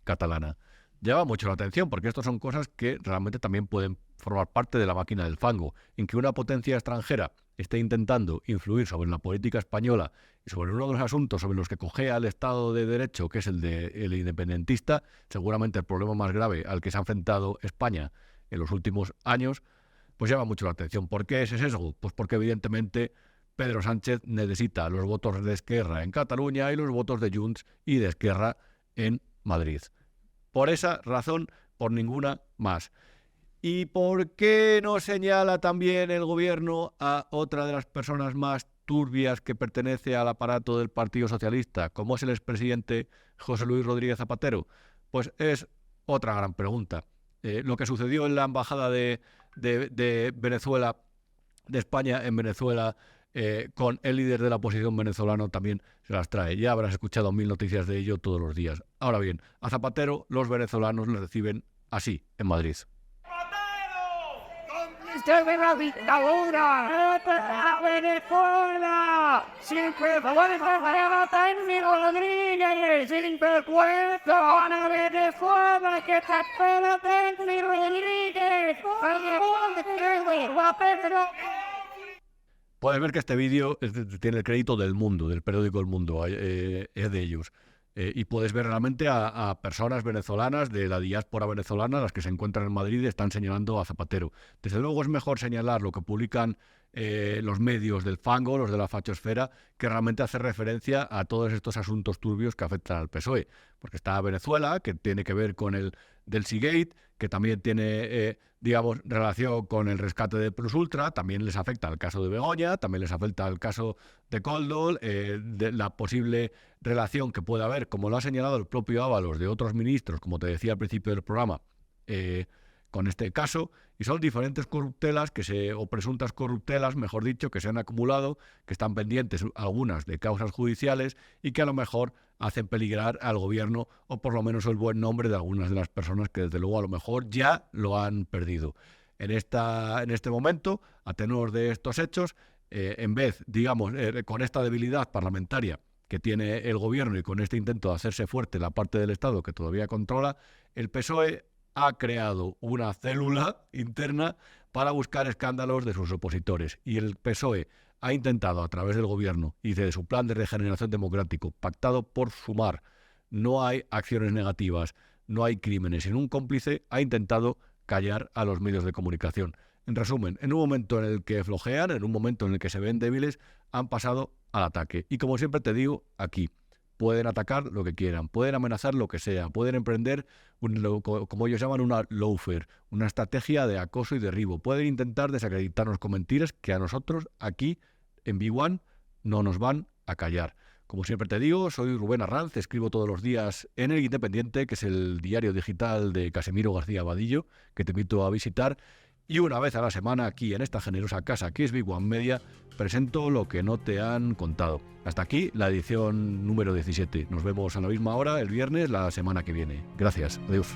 catalana. Llama mucho la atención porque estas son cosas que realmente también pueden formar parte de la máquina del fango, en que una potencia extranjera esté intentando influir sobre la política española y sobre uno de los asuntos sobre los que cojea el Estado de Derecho, que es el independentista, seguramente el problema más grave al que se ha enfrentado España en los últimos años, pues llama mucho la atención. ¿Por qué ese sesgo? Pues porque evidentemente Pedro Sánchez necesita los votos de Esquerra en Cataluña y los votos de Junts y de Esquerra en Madrid. Por esa razón, por ninguna más. ¿Y por qué no señala también el gobierno a otra de las personas más turbias que pertenece al aparato del Partido Socialista, como es el expresidente José Luis Rodríguez Zapatero? Pues es otra gran pregunta. Lo que sucedió en la embajada de Venezuela, de España en Venezuela, con el líder de la oposición venezolano también se las trae. Ya habrás escuchado 1000 noticias de ello todos los días. Ahora bien, a Zapatero los venezolanos le reciben así, en Madrid. ¡Zapatero! ¡Con mi ¡Desde la dictadura! ¡A Venezuela! ¡Siempre fuerza Técnico Rodríguez! ¡Sinvergüenza! ¡A Venezuela! ¡Que te espera Técnico Rodríguez! Puedes ver que este vídeo tiene el crédito del Mundo, del periódico El Mundo, es de ellos. Y puedes ver realmente a personas venezolanas de la diáspora venezolana, las que se encuentran en Madrid y están señalando a Zapatero. Desde luego es mejor señalar lo que publican los medios del fango, los de la fachosfera, que realmente hacer referencia a todos estos asuntos turbios que afectan al PSOE. Porque está Venezuela, que tiene que ver con el del Seagate, que también tiene, digamos, relación con el rescate de Plus Ultra, también les afecta el caso de Begoña, también les afecta el caso de Koldol, de la posible relación que puede haber, como lo ha señalado el propio Ábalos, de otros ministros, como te decía al principio del programa, con este caso, y son diferentes corruptelas o presuntas corruptelas, mejor dicho, que se han acumulado, que están pendientes algunas de causas judiciales y que a lo mejor hacen peligrar al gobierno o por lo menos el buen nombre de algunas de las personas que desde luego a lo mejor ya lo han perdido. En este momento, a tenor de estos hechos, en vez, digamos, con esta debilidad parlamentaria que tiene el gobierno y con este intento de hacerse fuerte la parte del Estado que todavía controla, el PSOE ha creado una célula interna para buscar escándalos de sus opositores. Y el PSOE ha intentado, a través del gobierno y de su plan de regeneración democrático, pactado por Sumar, no hay acciones negativas, no hay crímenes, sino un cómplice ha intentado callar a los medios de comunicación. En resumen, en un momento en el que flojean, en un momento en el que se ven débiles, han pasado al ataque. Y como siempre te digo, aquí pueden atacar lo que quieran, pueden amenazar lo que sea, pueden emprender, como ellos llaman, una lawfare, una estrategia de acoso y derribo. Pueden intentar desacreditarnos con mentiras que a nosotros aquí en Big One no nos van a callar. Como siempre te digo, soy Rubén Arranz, escribo todos los días en El Independiente, que es el diario digital de Casimiro García Vadillo, que te invito a visitar. Y una vez a la semana, aquí en esta generosa casa que es Big One Media, presento lo que no te han contado. Hasta aquí la edición número 17. Nos vemos a la misma hora el viernes la semana que viene. Gracias. Adiós.